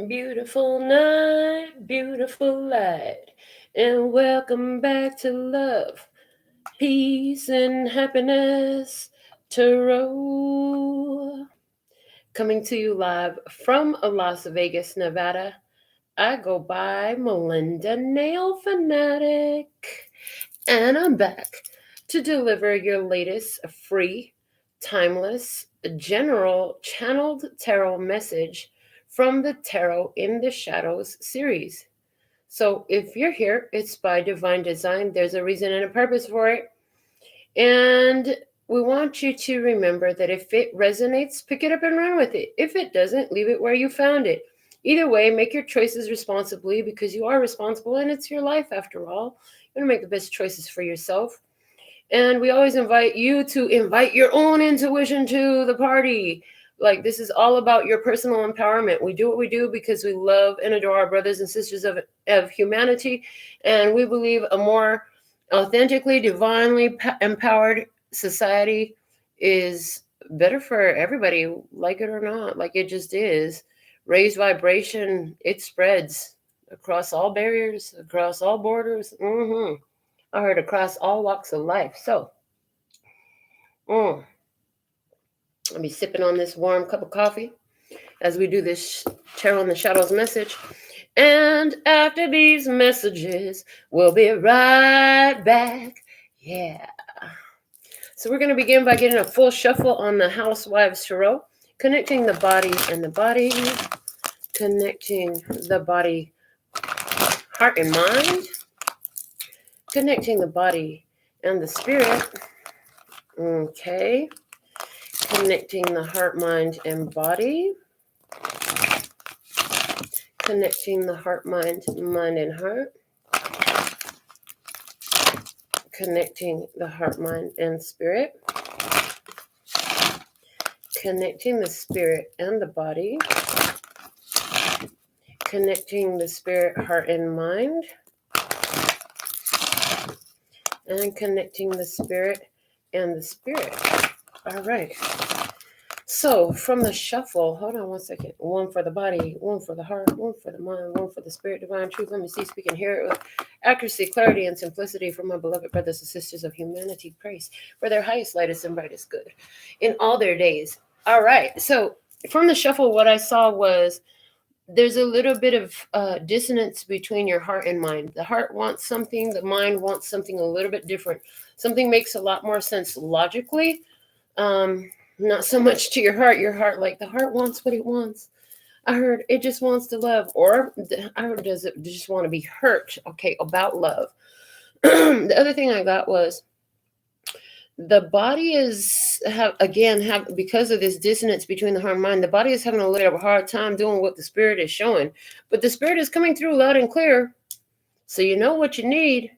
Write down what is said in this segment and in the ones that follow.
Beautiful night, beautiful light, and welcome back to love, peace, and happiness. Tarot. Coming to you live from Las Vegas, Nevada. I go by Melinda NailFanatic, and I'm back to deliver your latest free, timeless, general channeled tarot message from the Tarot in the Shadows series. So if you're here, it's by divine design. There's a reason and a purpose for it. And we want you to remember that if it resonates, pick it up and run with it. If it doesn't, leave it where you found it. Either way, make your choices responsibly because you are responsible and it's your life after all. You're going to make the best choices for yourself. And we always invite you to invite your own intuition to the party. Like, this is all about your personal empowerment. We do what we do because we love and adore our brothers and sisters of humanity. And we believe a more authentically, divinely empowered society is better for everybody, like it or not, like it just is. Raised vibration, it spreads across all barriers, across all borders. I heard across all walks of life. So, I'll be sipping on this warm cup of coffee as we do this Tarot in the Shadows message. And after these messages, we'll be right back. Yeah. So we're going to begin by getting a full shuffle on the Housewives Tarot, connecting the body and the body, connecting the body, heart and mind, connecting the body and the spirit. Okay. Connecting the heart, mind, and body. Connecting the heart, mind, and heart. Connecting the heart, mind, and spirit. Connecting the spirit and the body. Connecting the spirit, heart, and mind. And connecting the spirit and the spirit. All right. So from the shuffle, hold on one second. One for the body, one for the heart, one for the mind, one for the spirit, divine truth. Let me see, speak, and hear it with accuracy, clarity, and simplicity from my beloved brothers and sisters of humanity. Praise for their highest, lightest, and brightest good in all their days. All right. So from the shuffle, what I saw was there's a little bit of dissonance between your heart and mind. The heart wants something, the mind wants something a little bit different. Something makes a lot more sense logically. Not so much to your heart. Your heart, like, the heart wants what it wants. I heard it just wants to love, or I heard, does it just want to be hurt? Okay, about love. The other thing I got was the body is because of this dissonance between the heart and mind, the body is having a little bit of a hard time doing what the spirit is showing, but the spirit is coming through loud and clear. So you know what you need.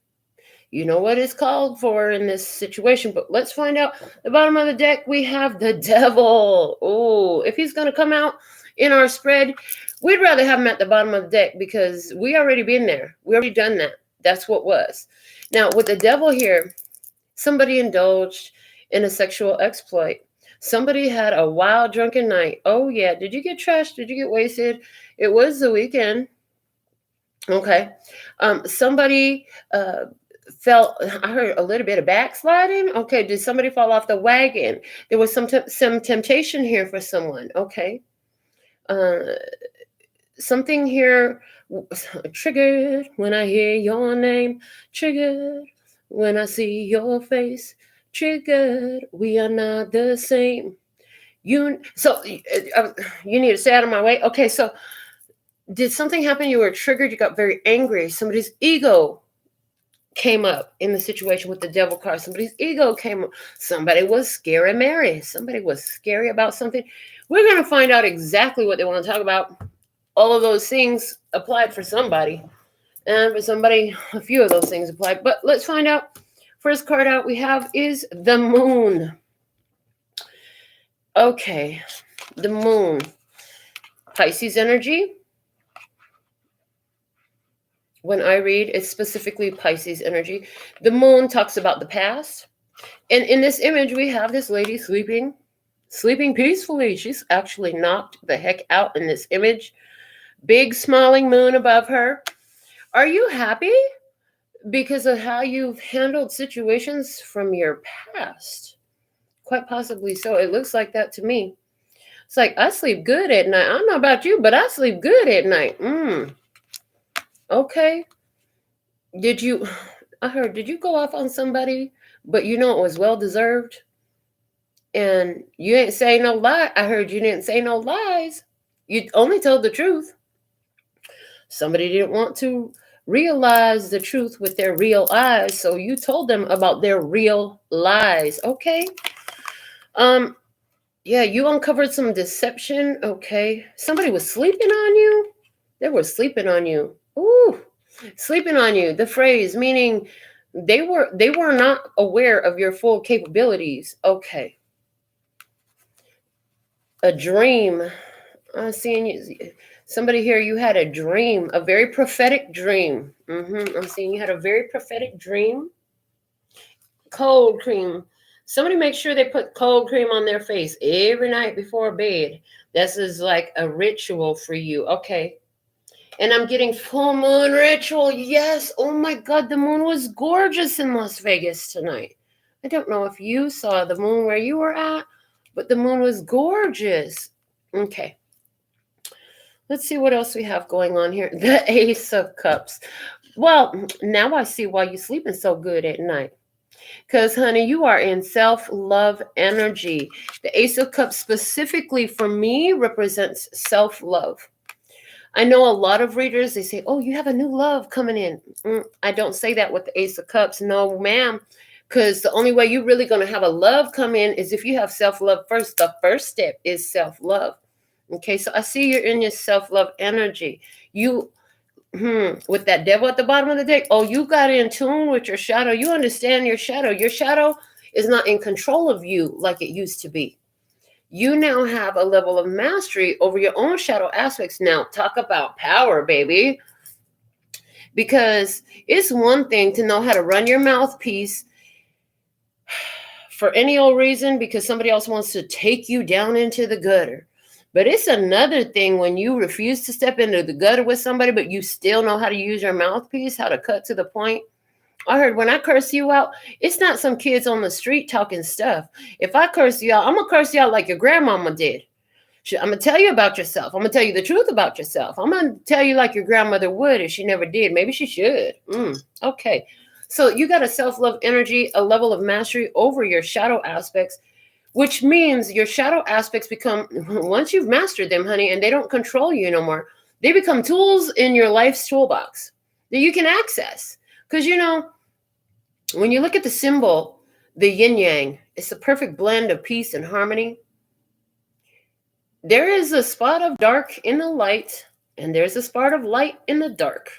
You know what is called for in this situation, but let's find out. The bottom of the deck, we have the devil. Oh, if he's going to come out in our spread, we'd rather have him at the bottom of the deck because we already been there. We already done that. That's what was. Now, with the devil here, somebody indulged in a sexual exploit. Somebody had a wild drunken night. Oh, yeah. Did you get trashed? Did you get wasted? It was the weekend. Okay. Somebody... I heard a little bit of backsliding. Okay, did somebody fall off the wagon? There was some temptation here for someone. Okay, something here triggered when I hear your name. Triggered when I see your face. Triggered, we are not the same. You need to stay out of my way. Okay, so did something happen? You were triggered. You got very angry. Somebody's ego came up in the situation with the devil card. Somebody's ego came up. Somebody was scary Mary. Somebody was scary about something. We're going to find out exactly what they want to talk about. All of those things applied for somebody. And for somebody, a few of those things applied. But let's find out. First card out we have is the moon. Okay. The moon. Pisces energy. When I read, it's specifically Pisces energy. The moon talks about the past. And in this image, we have this lady sleeping peacefully. She's actually knocked the heck out in this image. Big smiling moon above her. Are you happy because of how you've handled situations from your past? Quite possibly so. It looks like that to me. It's like, I sleep good at night. I don't know about you, but I sleep good at night. Okay. Did you go off on somebody, but you know it was well deserved? And you ain't say no lie. I heard you didn't say no lies. You only told the truth. Somebody didn't want to realize the truth with their real eyes, so you told them about their real lies. Okay. Yeah, you uncovered some deception. Okay. Somebody was sleeping on you. They were sleeping on you. Ooh. Sleeping on you. The phrase meaning they were not aware of your full capabilities. Okay. A dream. I'm seeing you. Somebody here, you had a dream, a very prophetic dream. I'm seeing you had a very prophetic dream. Cold cream. Somebody make sure they put cold cream on their face every night before bed. This is like a ritual for you. Okay. And I'm getting full moon ritual. Yes. Oh my God. The moon was gorgeous in Las Vegas tonight. I don't know if you saw the moon where you were at, but the moon was gorgeous. Okay. Let's see what else we have going on here. The Ace of Cups. Well, now I see why you're sleeping so good at night. Because, honey, you are in self-love energy. The Ace of Cups specifically for me represents self-love. I know a lot of readers, they say, oh, you have a new love coming in. I don't say that with the Ace of Cups. No, ma'am. Because the only way you're really going to have a love come in is if you have self-love first. The first step is self-love. Okay, so I see you're in your self-love energy. You, with that devil at the bottom of the deck, oh, you got in tune with your shadow. You understand your shadow. Your shadow is not in control of you like it used to be. You now have a level of mastery over your own shadow aspects. Now, talk about power, baby. Because it's one thing to know how to run your mouthpiece for any old reason because somebody else wants to take you down into the gutter. But it's another thing when you refuse to step into the gutter with somebody, but you still know how to use your mouthpiece, how to cut to the point. I heard when I curse you out, it's not some kids on the street talking stuff. If I curse you out, I'm going to curse you out like your grandmama did. I'm going to tell you about yourself. I'm going to tell you the truth about yourself. I'm going to tell you like your grandmother would if she never did. Maybe she should. Okay. So you got a self-love energy, a level of mastery over your shadow aspects, which means your shadow aspects become, once you've mastered them, honey, and they don't control you no more, they become tools in your life's toolbox that you can access. Because, when you look at the symbol, the yin yang, it's a perfect blend of peace and harmony. There is a spot of dark in the light, and there's a spot of light in the dark.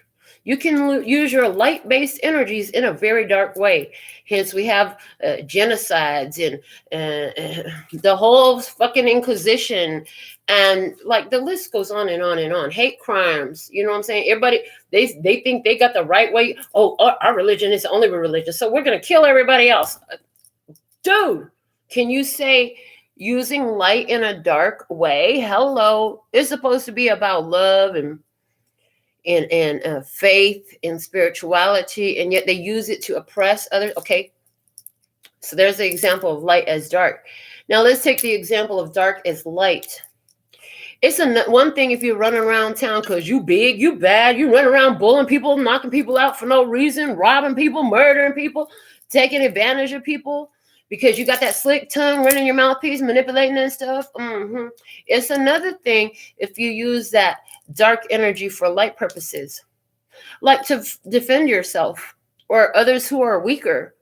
You can use your light-based energies in a very dark way. Hence, we have genocides and the whole fucking Inquisition. And like the list goes on and on and on. Hate crimes. You know what I'm saying? Everybody, they think they got the right way. Oh, our religion is the only religion. So we're going to kill everybody else. Dude, can you say using light in a dark way? Hello. It's supposed to be about love and faith and spirituality, and yet they use it to oppress others. Okay, so there's the example of light as dark. Now let's take the example of dark as light. It's one thing if you're running around town because you big, you bad, you run around bullying people, knocking people out for no reason, robbing people, murdering people, taking advantage of people because you got that slick tongue running your mouthpiece, manipulating and stuff. It's another thing if you use that dark energy for light purposes, like to defend yourself or others who are weaker,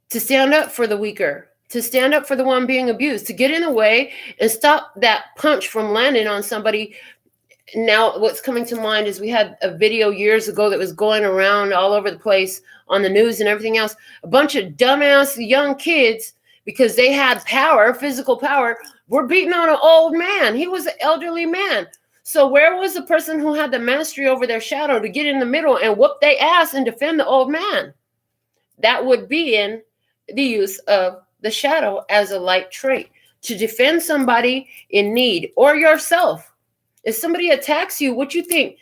to stand up for the weaker, to stand up for the one being abused, to get in the way and stop that punch from landing on somebody. Now, what's coming to mind is we had a video years ago that was going around all over the place on the news and everything else. A bunch of dumbass young kids, because they had power, physical power, were beating on an old man. He was an elderly man. So where was the person who had the mastery over their shadow to get in the middle and whoop their ass and defend the old man? That would be in the use of the shadow as a light trait to defend somebody in need or yourself. If somebody attacks you, what you think?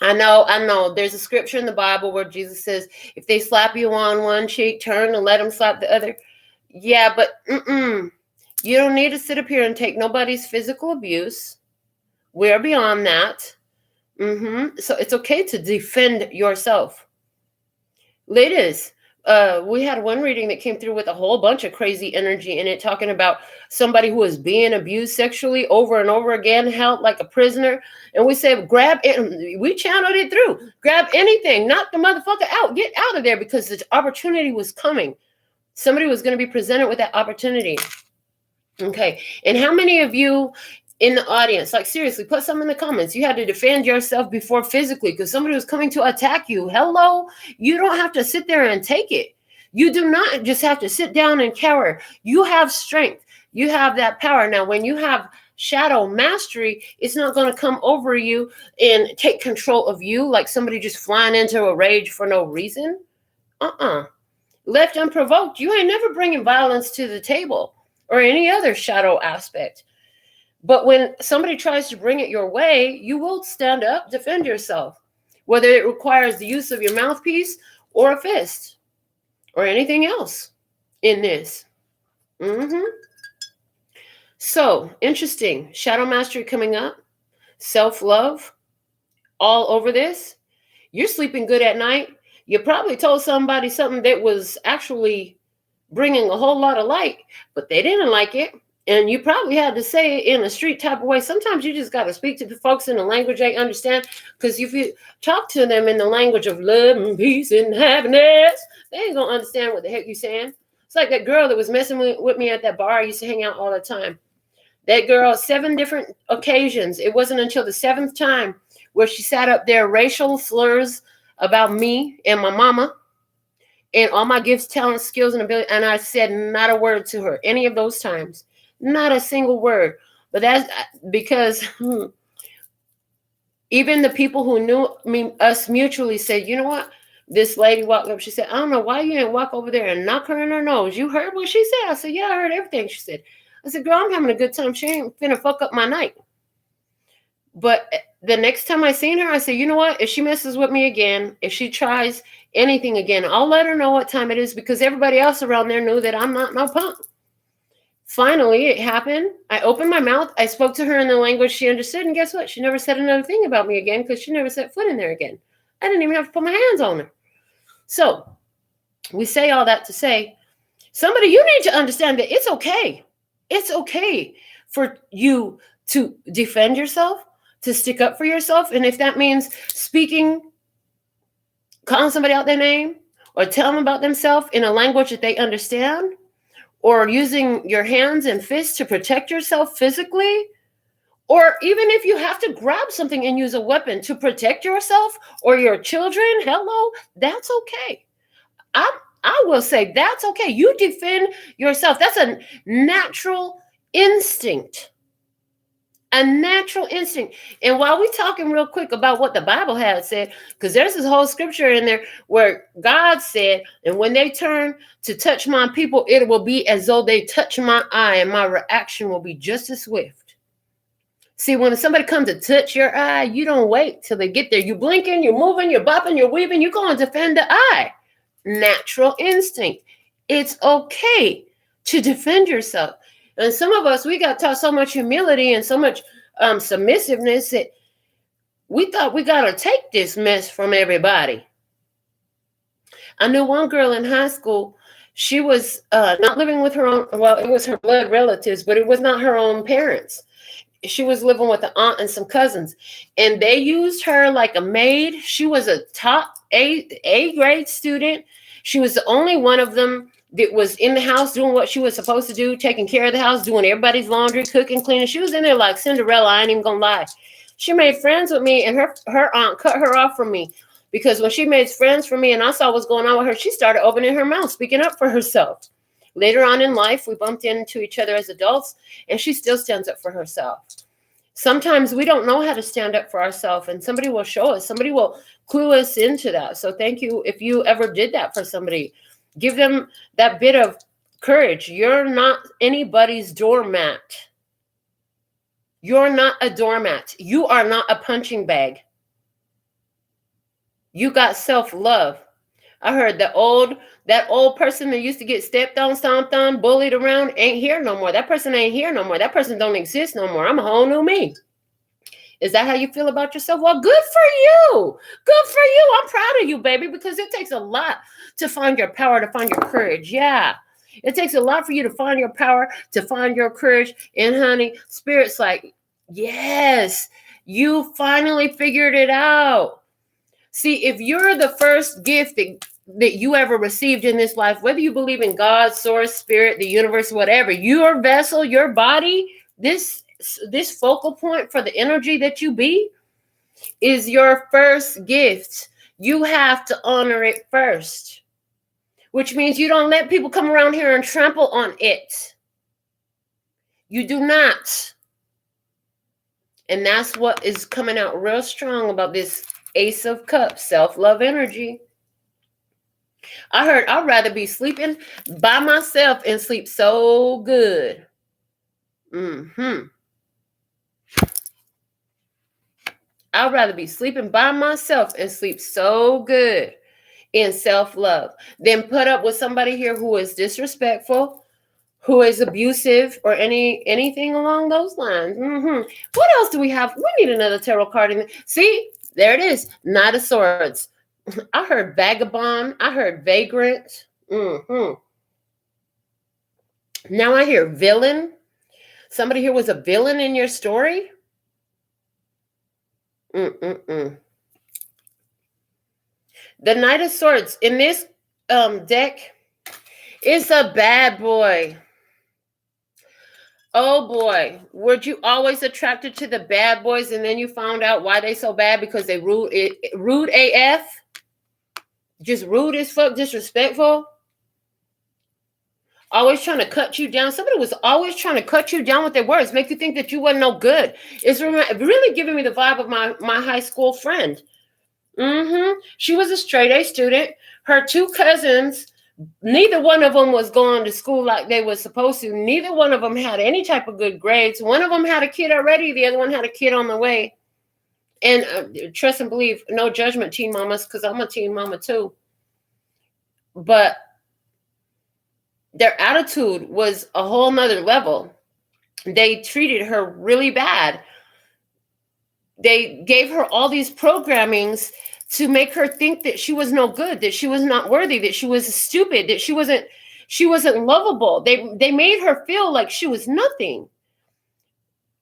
I know. There's a scripture in the Bible where Jesus says, if they slap you on one cheek, turn and let them slap the other. Yeah, but you don't need to sit up here and take nobody's physical abuse. We're beyond that. So it's okay to defend yourself. Ladies, we had one reading that came through with a whole bunch of crazy energy in it, talking about somebody who was being abused sexually over and over again, held like a prisoner. And we said, grab it. We channeled it through. Grab anything. Knock the motherfucker out. Get out of there, because the opportunity was coming. Somebody was going to be presented with that opportunity. Okay. And how many of you in the audience, like seriously, put some in the comments, you had to defend yourself before physically because somebody was coming to attack you? Hello? You don't have to sit there and take it. You do not just have to sit down and cower. You have strength. You have that power. Now, when you have shadow mastery, it's not going to come over you and take control of you like somebody just flying into a rage for no reason. Left unprovoked, you ain't never bringing violence to the table or any other shadow aspect. But when somebody tries to bring it your way, you will stand up, defend yourself, whether it requires the use of your mouthpiece or a fist or anything else in this. So, interesting. Shadow mastery coming up. Self-love all over this. You're sleeping good at night. You probably told somebody something that was actually bringing a whole lot of light, but they didn't like it. And you probably had to say it in a street type of way. Sometimes you just got to speak to the folks in a language they understand, because if you talk to them in the language of love and peace and happiness, they ain't going to understand what the heck you're saying. It's like that girl that was messing with me at that bar I used to hang out all the time. That girl, 7 different occasions. It wasn't until the 7th time where she sat up there, racial slurs about me and my mama and all my gifts, talents, skills, and ability. And I said not a word to her any of those times. Not a single word. But that's because even the people who knew us mutually said, you know what? This lady walked up. She said, I don't know why you didn't walk over there and knock her in her nose. You heard what she said? I said, yeah, I heard everything she said. I said, girl, I'm having a good time. She ain't finna fuck up my night. But the next time I seen her, I said, you know what? If she messes with me again, if she tries anything again, I'll let her know what time it is, because everybody else around there knew that I'm not no punk. Finally, it happened. I opened my mouth. I spoke to her in the language she understood. And guess what? She never said another thing about me again, because she never set foot in there again. I didn't even have to put my hands on her. So we say all that to say, somebody, you need to understand that it's okay. It's okay for you to defend yourself, to stick up for yourself. And if that means speaking, calling somebody out their name, or telling them about themselves in a language that they understand, or using your hands and fists to protect yourself physically, or even if you have to grab something and use a weapon to protect yourself or your children, hello, that's okay. I will say that's okay. You defend yourself. That's a natural instinct. A natural instinct. And while we're talking real quick about what the Bible has said, because there's this whole scripture in there where God said, and when they turn to touch my people, it will be as though they touch my eye, and my reaction will be just as swift. See, when somebody comes to touch your eye, you don't wait till they get there. You're blinking, you're moving, you're bopping, you're weaving, you're going to defend the eye. Natural instinct. It's okay to defend yourself. And some of us, we got taught so much humility and so much submissiveness that we thought we got to take this mess from everybody. I knew one girl in high school. She was not living with her own, well, it was her blood relatives, but it was not her own parents. She was living with an aunt and some cousins, and they used her like a maid. She was a top A grade student. She was the only one of them that was in the house doing what she was supposed to do, taking care of the house, doing everybody's laundry, cooking, cleaning. She was in there like Cinderella. I ain't even gonna lie. She made friends with me, and her aunt cut her off from me, because when she made friends for me and I saw what's going on with her, she started opening her mouth, speaking up for herself. Later on in life, we bumped into each other as adults, and she still stands up for herself. Sometimes we don't know how to stand up for ourselves, and somebody will show us. Somebody will clue us into that. So thank you if you ever did that for somebody. Give them that bit of courage. You're not anybody's doormat. You're not a doormat. You are not a punching bag. You got self-love. I heard that old person that used to get stepped on, stomped on, bullied around ain't here no more. That person ain't here no more. That person don't exist no more. I'm a whole new me. Is that how you feel about yourself? Well, good for you. Good for you. I'm proud of you, baby, because it takes a lot to find your power, to find your courage. Yeah. It takes a lot for you to find your power, to find your courage. And honey, Spirit's like, yes, you finally figured it out. See, if you're the first gift that you ever received in this life, whether you believe in God, source, spirit, the universe, whatever, your vessel, your body, this focal point for the energy that you be is your first gift. You have to honor it first, which means you don't let people come around here and trample on it. You do not. And that's what is coming out real strong about this Ace of Cups, self-love energy. I heard I'd rather be sleeping by myself and sleep so good. I'd rather be sleeping by myself and sleep so good in self-love than put up with somebody here who is disrespectful, who is abusive, or anything along those lines. What else do we have? We need another tarot card in there. See, there it is. Knight of Swords. I heard vagabond. I heard vagrant. Now I hear villain. Somebody here was a villain in your story. The Knight of Swords in this deck is a bad boy. Oh boy, were you always attracted to the bad boys and then you found out why they so bad because they rude AF? Just rude as fuck, disrespectful? Always trying to cut you down. Somebody was always trying to cut you down with their words, make you think that you wasn't no good. It's really giving me the vibe of my high school friend. She was a straight A student. Her two cousins, neither one of them was going to school like they were supposed to. Neither one of them had any type of good grades. One of them had a kid already. The other one had a kid on the way. And trust and believe, no judgment, teen mamas, because I'm a teen mama too. But their attitude was a whole nother level. They treated her really bad. They gave her all these programmings to make her think that she was no good, that she was not worthy, that she was stupid, that she wasn't lovable. They made her feel like she was nothing.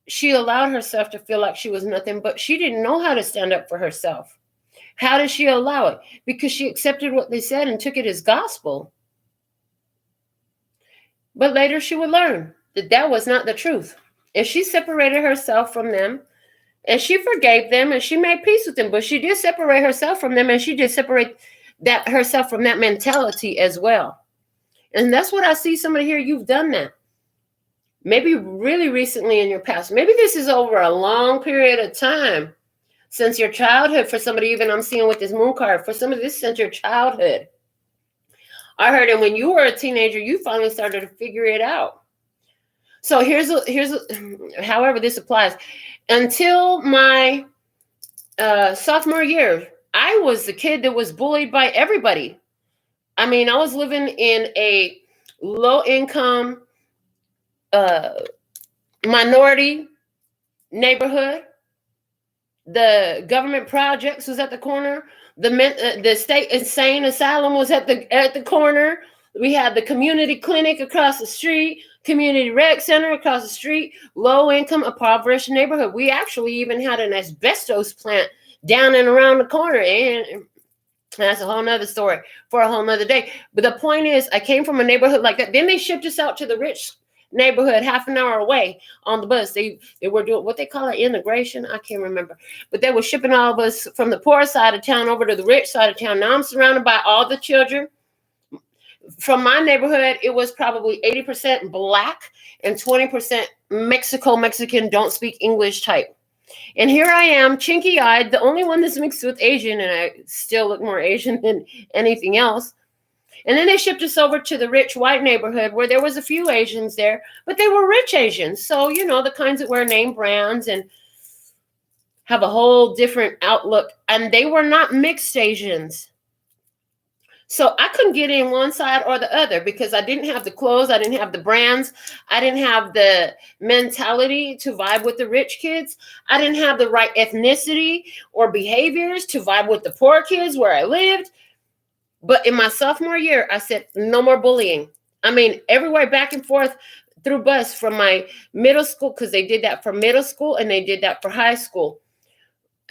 She allowed herself to feel like she was nothing, but she didn't know how to stand up for herself. How did she allow it? Because she accepted what they said and took it as gospel. But later she would learn that that was not the truth. And she separated herself from them. And she forgave them and she made peace with them. But she did separate herself from them, and she did separate herself from that mentality as well. And that's what I see somebody here. You've done that. Maybe really recently in your past. Maybe this is over a long period of time since your childhood. For somebody, even I'm seeing with this moon card, for somebody, this is since your childhood. I heard it when you were a teenager, you finally started to figure it out. So however this applies. Until my sophomore year, I was the kid that was bullied by everybody. I mean, I was living in a low-income minority neighborhood. The government projects was at the corner. The state insane asylum was at the corner. We had the community clinic across the street, community rec center across the street, low income, impoverished neighborhood. We actually even had an asbestos plant down and around the corner. And that's a whole nother story for a whole nother day. But the point is, I came from a neighborhood like that. Then they shipped us out to the rich neighborhood half an hour away on the bus. They were doing what they call it, integration. I can't remember. But they were shipping all of us from the poor side of town over to the rich side of town. Now I'm surrounded by all the children. From my neighborhood, it was probably 80% black and 20% Mexican, don't speak English type. And here I am, chinky-eyed, the only one that's mixed with Asian, and I still look more Asian than anything else. And then they shipped us over to the rich white neighborhood where there was a few Asians there, but they were rich Asians. So, you know, the kinds that wear name brands and have a whole different outlook. And they were not mixed Asians. So I couldn't get in one side or the other because I didn't have the clothes. I didn't have the brands. I didn't have the mentality to vibe with the rich kids. I didn't have the right ethnicity or behaviors to vibe with the poor kids where I lived. But in my sophomore year, I said, no more bullying. I mean, everywhere back and forth through bus from my middle school, because they did that for middle school and they did that for high school.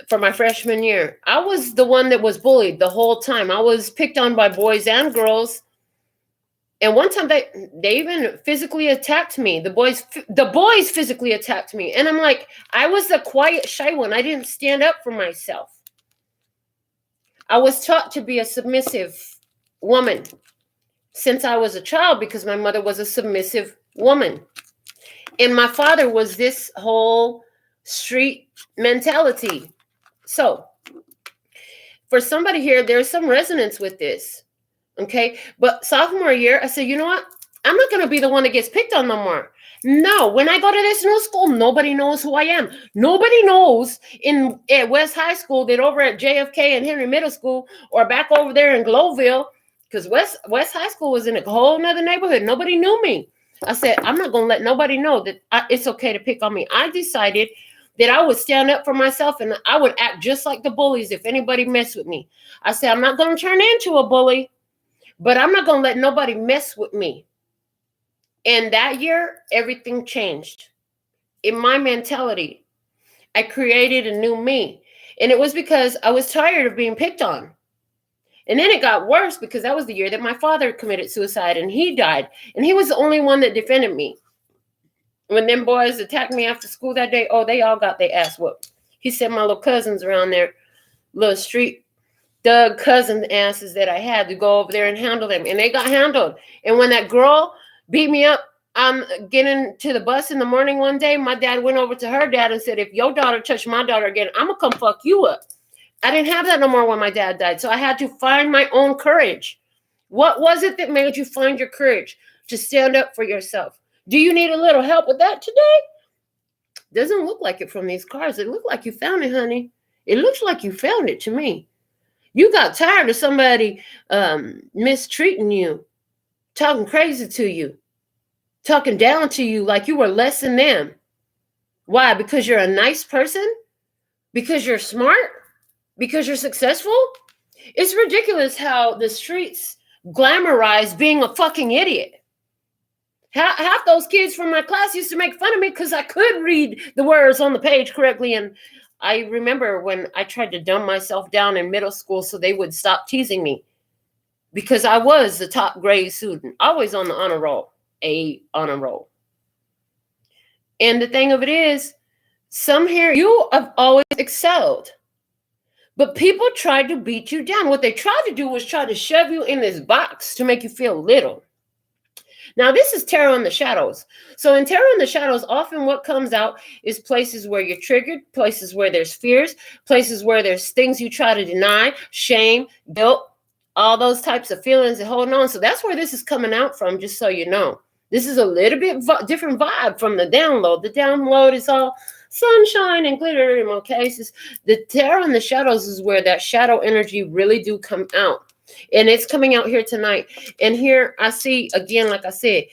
For my freshman year, I was the one that was bullied the whole time. I was picked on by boys and girls. And one time they even physically attacked me. The boys physically attacked me. And I'm like, I was the quiet, shy one. I didn't stand up for myself. I was taught to be a submissive woman since I was a child because my mother was a submissive woman. And my father was this whole street mentality. So for somebody here, there's some resonance with this, okay? But sophomore year, I said, you know what? I'm not going to be the one that gets picked on no more. No, when I go to this new school, nobody knows who I am. Nobody knows at West High School that over at JFK and Henry Middle School or back over there in Glowville, because West High School was in a whole nother neighborhood. Nobody knew me. I said, I'm not going to let nobody know that it's okay to pick on me. I decided that I would stand up for myself and I would act just like the bullies if anybody messed with me. I said, I'm not going to turn into a bully, but I'm not going to let nobody mess with me. And that year, everything changed. In my mentality, I created a new me. And it was because I was tired of being picked on. And then it got worse because that was the year that my father committed suicide and he died. And he was the only one that defended me. When them boys attacked me after school that day, oh, they all got their ass whooped. He sent my little cousins around there, little street thug cousin asses that I had to go over there and handle them. And they got handled. And when that girl beat me up, I'm getting to the bus in the morning one day, my dad went over to her dad and said, if your daughter touched my daughter again, I'm going to come fuck you up. I didn't have that no more when my dad died. So I had to find my own courage. What was it that made you find your courage to stand up for yourself? Do you need a little help with that today? Doesn't look like it from these cards. It looked like you found it, honey. It looks like you found it to me. You got tired of somebody mistreating you, talking crazy to you, talking down to you like you were less than them. Why? Because you're a nice person? Because you're smart? Because you're successful? It's ridiculous how the streets glamorize being a fucking idiot. Half those kids from my class used to make fun of me because I could read the words on the page correctly. And I remember when I tried to dumb myself down in middle school so they would stop teasing me because I was the top grade student, always on the honor roll, A honor roll. And the thing of it is, some here, you have always excelled. But people tried to beat you down. What they tried to do was try to shove you in this box to make you feel little. Now, this is tarot in the shadows. So in tarot in the shadows, often what comes out is places where you're triggered, places where there's fears, places where there's things you try to deny, shame, guilt, all those types of feelings and holding on. So that's where this is coming out from, just so you know. This is a little bit different vibe from the download. The download is all sunshine and glitter in most cases. The tarot in the shadows is where that shadow energy really do come out. And it's coming out here tonight. And here I see, again, like I said,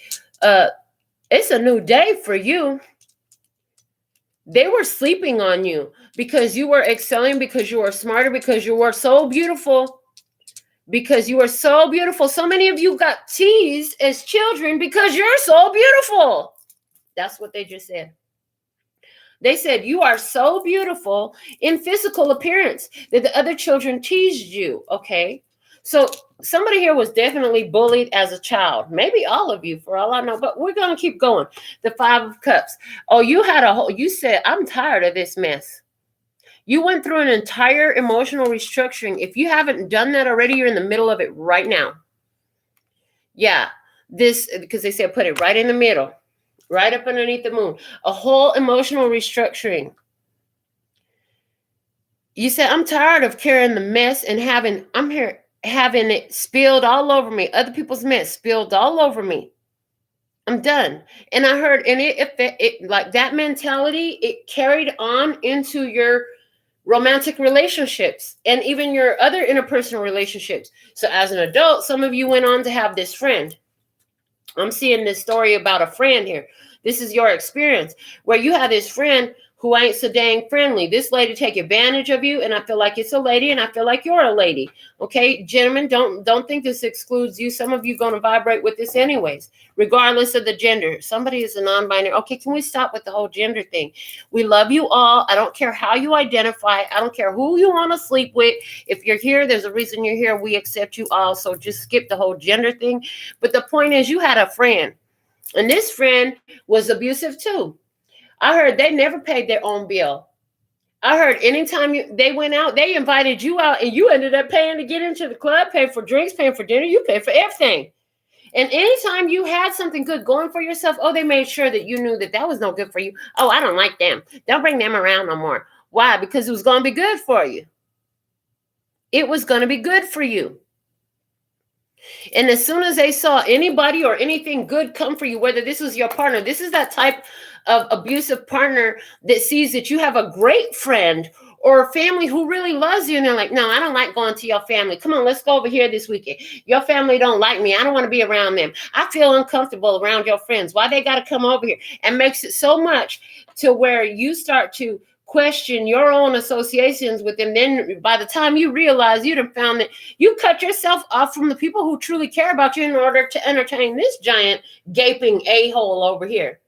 it's a new day for you. They were sleeping on you because you were excelling, because you were smarter, because you were so beautiful. Because you are so beautiful. So many of you got teased as children because you're so beautiful. That's what they just said. They said you are so beautiful in physical appearance that the other children teased you. Okay. So somebody here was definitely bullied as a child. Maybe all of you, for all I know, but we're going to keep going. The Five of Cups. Oh, you said, I'm tired of this mess. You went through an entire emotional restructuring. If you haven't done that already, you're in the middle of it right now. Yeah, because they said put it right in the middle, right up underneath the moon. A whole emotional restructuring. You said, I'm tired of carrying the mess and I'm here. having it spilled all over me. Other people's mess spilled all over me. I'm done. And I heard, and it like that mentality, it carried on into your romantic relationships and even your other interpersonal relationships. So as an adult, some of you went on to have this friend. I'm seeing this story about a friend here. This is your experience where you have this friend who ain't so dang friendly. This lady take advantage of you, and I feel like it's a lady, and I feel like you're a lady. Okay, gentlemen, don't think this excludes you. Some of you going to vibrate with this anyways, regardless of the gender. Somebody is a non-binary. Okay, can we stop with the whole gender thing? We love you all. I don't care how you identify. I don't care who you want to sleep with. If you're here, there's a reason you're here. We accept you all. So just skip the whole gender thing. But the point is, you had a friend, and this friend was abusive too. I heard they never paid their own bill. I heard anytime they went out, they invited you out, and you ended up paying to get into the club, paying for drinks, paying for dinner. You paid for everything. And anytime you had something good going for yourself, oh, they made sure that you knew that that was no good for you. Oh, I don't like them. Don't bring them around no more. Why? Because it was going to be good for you. It was going to be good for you. And as soon as they saw anybody or anything good come for you, whether this was your partner, this is that type of abusive partner that sees that you have a great friend or a family who really loves you. And they're like, no, I don't like going to your family. Come on, let's go over here this weekend. Your family don't like me. I don't want to be around them. I feel uncomfortable around your friends. Why they got to come over here? And makes it so much to where you start to question your own associations with them. Then by the time you realize you'd have found that you cut yourself off from the people who truly care about you in order to entertain this giant gaping a-hole over here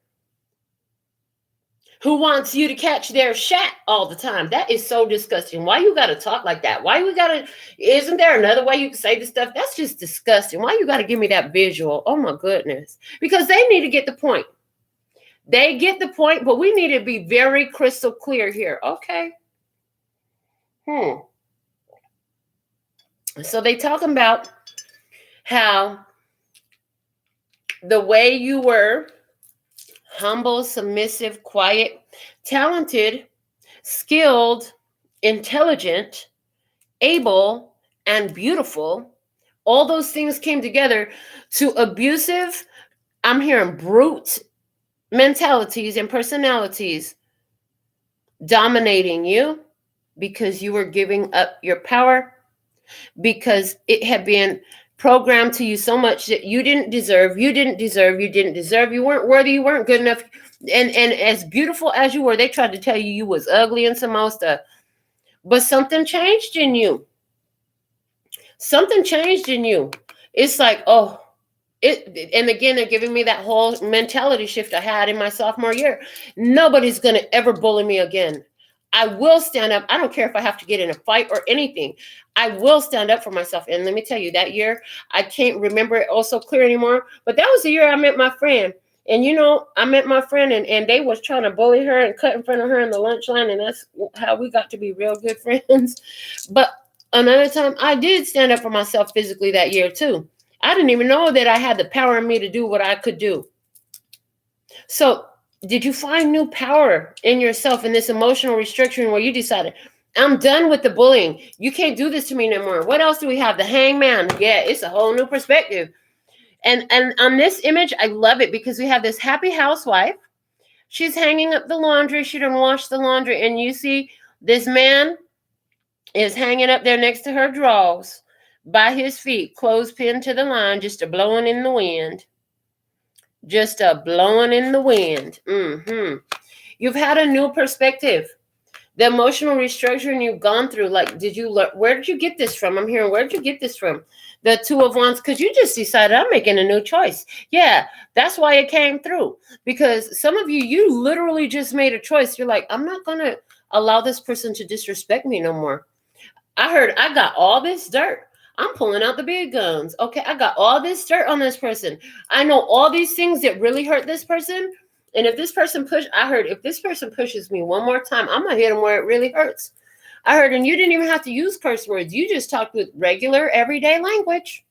who wants you to catch their shat all the time. That is so disgusting. Why you got to talk like that? Why we got to, isn't there another way you can say this stuff? That's just disgusting. Why you got to give me that visual? Oh my goodness. Because they need to get the point. They get the point, but we need to be very crystal clear here. Okay. So they talking about how the way you were humble, submissive, quiet, talented, skilled, intelligent, able, and beautiful, all those things came together to abusive, I'm hearing brute mentalities and personalities dominating you because you were giving up your power, because it had been programmed to you so much that you didn't deserve, you weren't worthy, you weren't good enough. And as beautiful as you were, they tried to tell you was ugly and some more stuff. But something changed in you. Something changed in you. It's like, oh, and again, they're giving me that whole mentality shift I had in my sophomore year. Nobody's going to ever bully me again. I will stand up. I don't care if I have to get in a fight or anything. I will stand up for myself. And let me tell you, that year, I can't remember it all so clear anymore. But that was the year I met my friend. And, you know, I met my friend and they was trying to bully her and cut in front of her in the lunch line. And that's how we got to be real good friends. But another time, I did stand up for myself physically that year, too. I didn't even know that I had the power in me to do what I could do. So did you find new power in yourself in this emotional restriction where you decided, I'm done with the bullying. You can't do this to me no more. What else do we have? The hangman. Yeah, it's a whole new perspective. And on this image, I love it because we have this happy housewife. She's hanging up the laundry. She done washed the laundry. And you see this man is hanging up there next to her drawers by his feet, clothespin to the line, just a blowing in the wind. Just a blowing in the wind. You've had a new perspective. The emotional restructuring you've gone through, like, did you learn? Where did you get this from? I'm hearing, where did you get this from? The Two of Wands, because you just decided I'm making a new choice. Yeah, that's why it came through. Because some of you literally just made a choice. You're like, I'm not going to allow this person to disrespect me no more. I heard I got all this dirt. I'm pulling out the big guns. Okay, I got all this dirt on this person. I know all these things that really hurt this person. And if this person if this person pushes me one more time, I'm going to hit them where it really hurts. I heard, and you didn't even have to use curse words. You just talked with regular, everyday language,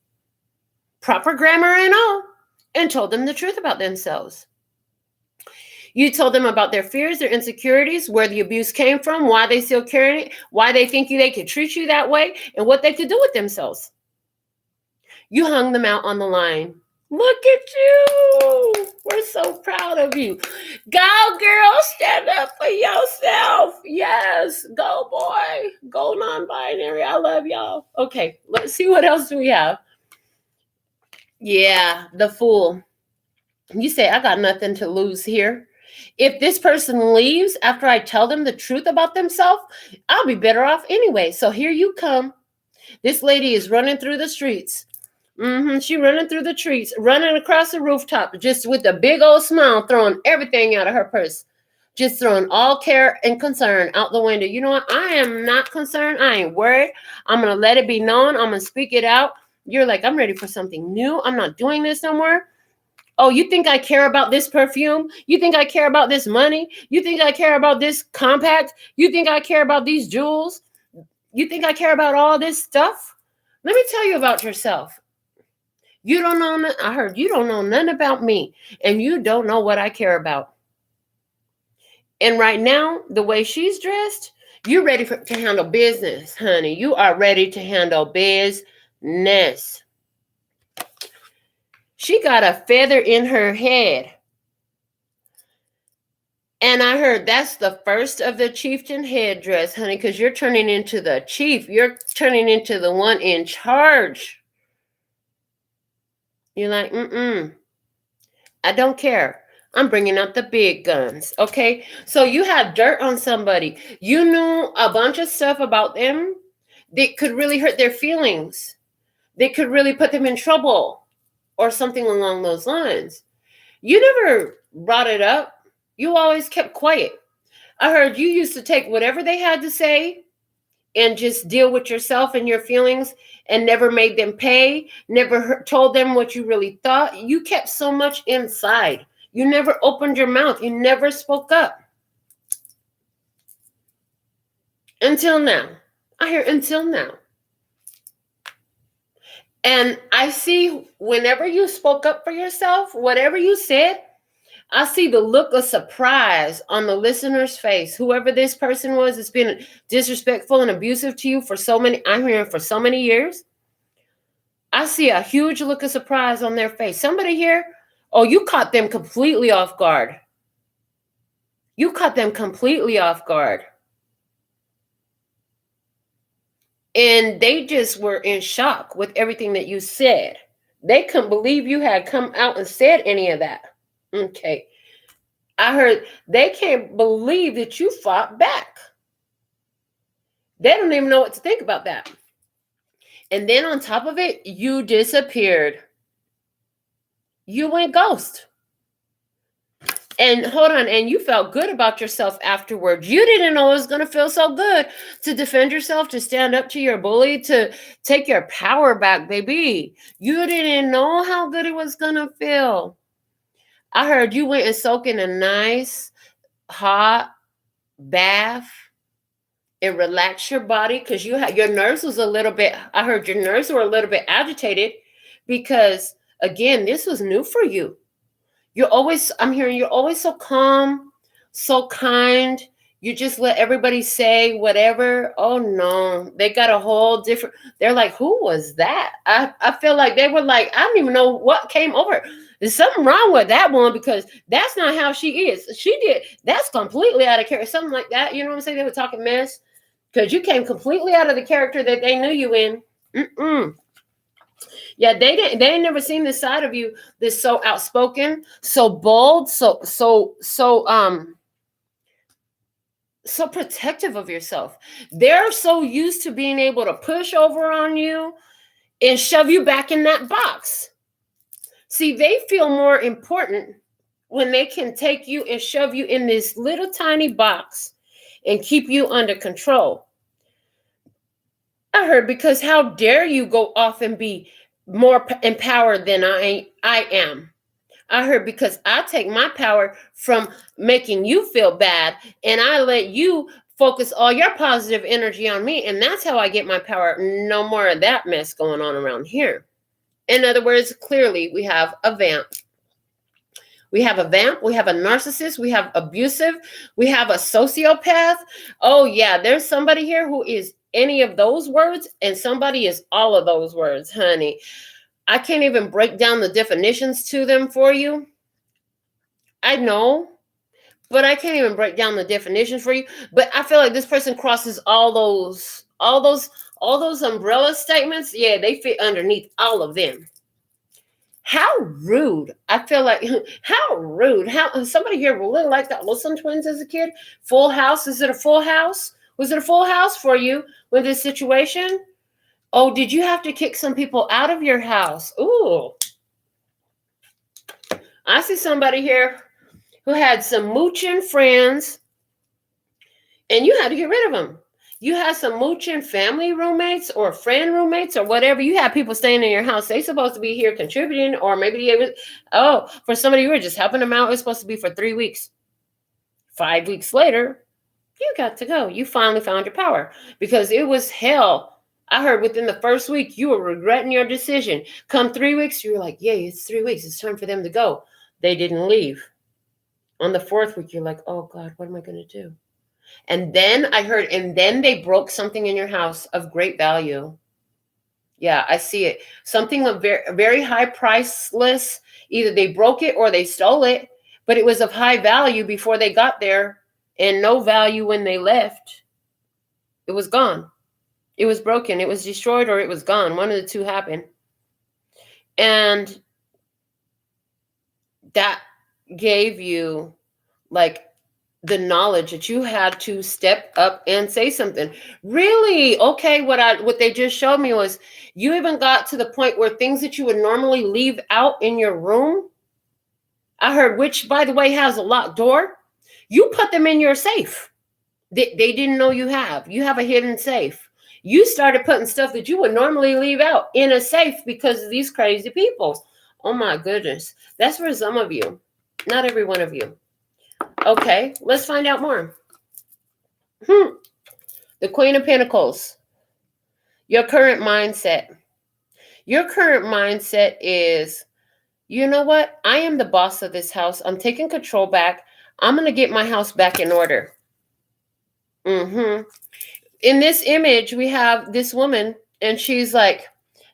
proper grammar and all, and told them the truth about themselves. You told them about their fears, their insecurities, where the abuse came from, why they still carry it, why they think they could treat you that way, and what they could do with themselves. You hung them out on the line. Look at you. We're so proud of you. Go, girl. Stand up for yourself. Yes. Go, boy. Go non-binary. I love y'all. Okay, let's see what else we have. Yeah, the Fool. You say, I got nothing to lose here. If this person leaves after I tell them the truth about themselves, I'll be better off anyway. So here you come. This lady is running through the streets. She running through the streets, running across the rooftop, just with a big old smile, throwing everything out of her purse. Just throwing all care and concern out the window. You know what? I am not concerned. I ain't worried. I'm going to let it be known. I'm going to speak it out. You're like, I'm ready for something new. I'm not doing this no more. Oh, you think I care about this perfume? You think I care about this money? You think I care about this compact? You think I care about these jewels? You think I care about all this stuff? Let me tell you about yourself. You don't know. I heard you don't know nothing about me, and you don't know what I care about. And right now, the way she's dressed, you're ready to handle business, honey. You are ready to handle business. She got a feather in her head. And I heard that's the first of the chieftain headdress, honey, because you're turning into the chief. You're turning into the one in charge. You're like, I don't care. I'm bringing out the big guns, okay? So you have dirt on somebody. You knew a bunch of stuff about them that could really hurt their feelings. They could really put them in trouble or something along those lines. You never brought it up. You always kept quiet. I heard you used to take whatever they had to say and just deal with yourself and your feelings and never made them pay, never told them what you really thought. You kept so much inside. You never opened your mouth. You never spoke up. Until now. I hear until now. And I see whenever you spoke up for yourself, whatever you said, I see the look of surprise on the listener's face. Whoever this person was, it's been disrespectful and abusive to you for so many years. I see a huge look of surprise on their face. Somebody here, oh, you caught them completely off guard. You caught them completely off guard. And they just were in shock with everything that you said. They couldn't believe you had come out and said any of that. Okay. I heard they can't believe that you fought back. They don't even know what to think about that. And then on top of it, you disappeared. You went ghost. And hold on, and you felt good about yourself afterwards. You didn't know it was going to feel so good to defend yourself, to stand up to your bully, to take your power back, baby. You didn't know how good it was going to feel. I heard you went and soaked in a nice, hot bath and relaxed your body because your nerves was a little bit, I heard your nerves were a little bit agitated because, again, this was new for you. I'm hearing you're always so calm, so kind. You just let everybody say whatever. Oh, no. They got a whole different, they're like, who was that? I feel like they were like, I don't even know what came over. There's something wrong with that one because that's not how she is. That's completely out of character. Something like that. You know what I'm saying? They were talking mess because you came completely out of the character that they knew you in. Yeah, they ain't never seen this side of you that's so outspoken, so bold, so protective of yourself. They're so used to being able to push over on you and shove you back in that box. See, they feel more important when they can take you and shove you in this little tiny box and keep you under control. I heard because how dare you go off and be more empowered than I am. I heard because I take my power from making you feel bad and I let you focus all your positive energy on me. And that's how I get my power. No more of that mess going on around here. In other words, clearly we have a vamp. We have a vamp. We have a narcissist. We have abusive. We have a sociopath. Oh, yeah. There's somebody here who is any of those words, and somebody is all of those words, honey. I can't even break down the definitions to them for you. I know, but I can't even break down the definitions for you. But I feel like this person crosses all those umbrella statements. Yeah, they fit underneath all of them. How rude. I feel like, how rude. How somebody here really like that Wilson twins as a kid? Full house. Is it a full house? Was it a full house for you with this situation? Oh, did you have to kick some people out of your house? Ooh. I see somebody here who had some mooching friends, and you had to get rid of them. You had some mooching family roommates or friend roommates or whatever. You have people staying in your house. They're supposed to be here contributing, or maybe it was, for somebody you were just helping them out. It was supposed to be for 3 weeks. 5 weeks later, you got to go. You finally found your power because it was hell. I heard within the first week, you were regretting your decision. Come 3 weeks, you were like, yay, it's 3 weeks. It's time for them to go. They didn't leave. On the 4th week, you're like, oh God, what am I going to do? And then I heard, and then they broke something in your house of great value. Yeah, I see it. Something of very, very high priceless. Either they broke it or they stole it, but it was of high value before they got there and no value when they left. It was gone. It was broken. It was destroyed or it was gone. One of the two happened. And that gave you like the knowledge that you had to step up and say something. Really? Okay, what they just showed me was you even got to the point where things that you would normally leave out in your room, I heard, which by the way has a locked door, you put them in your safe. They didn't know you have. You have a hidden safe. You started putting stuff that you would normally leave out in a safe because of these crazy people. Oh my goodness. That's for some of you. Not every one of you. Okay, let's find out more. The Queen of Pentacles. Your current mindset. Your current mindset is, you know what? I am the boss of this house. I'm taking control back. I'm going to get my house back in order. In this image, we have this woman, and she's like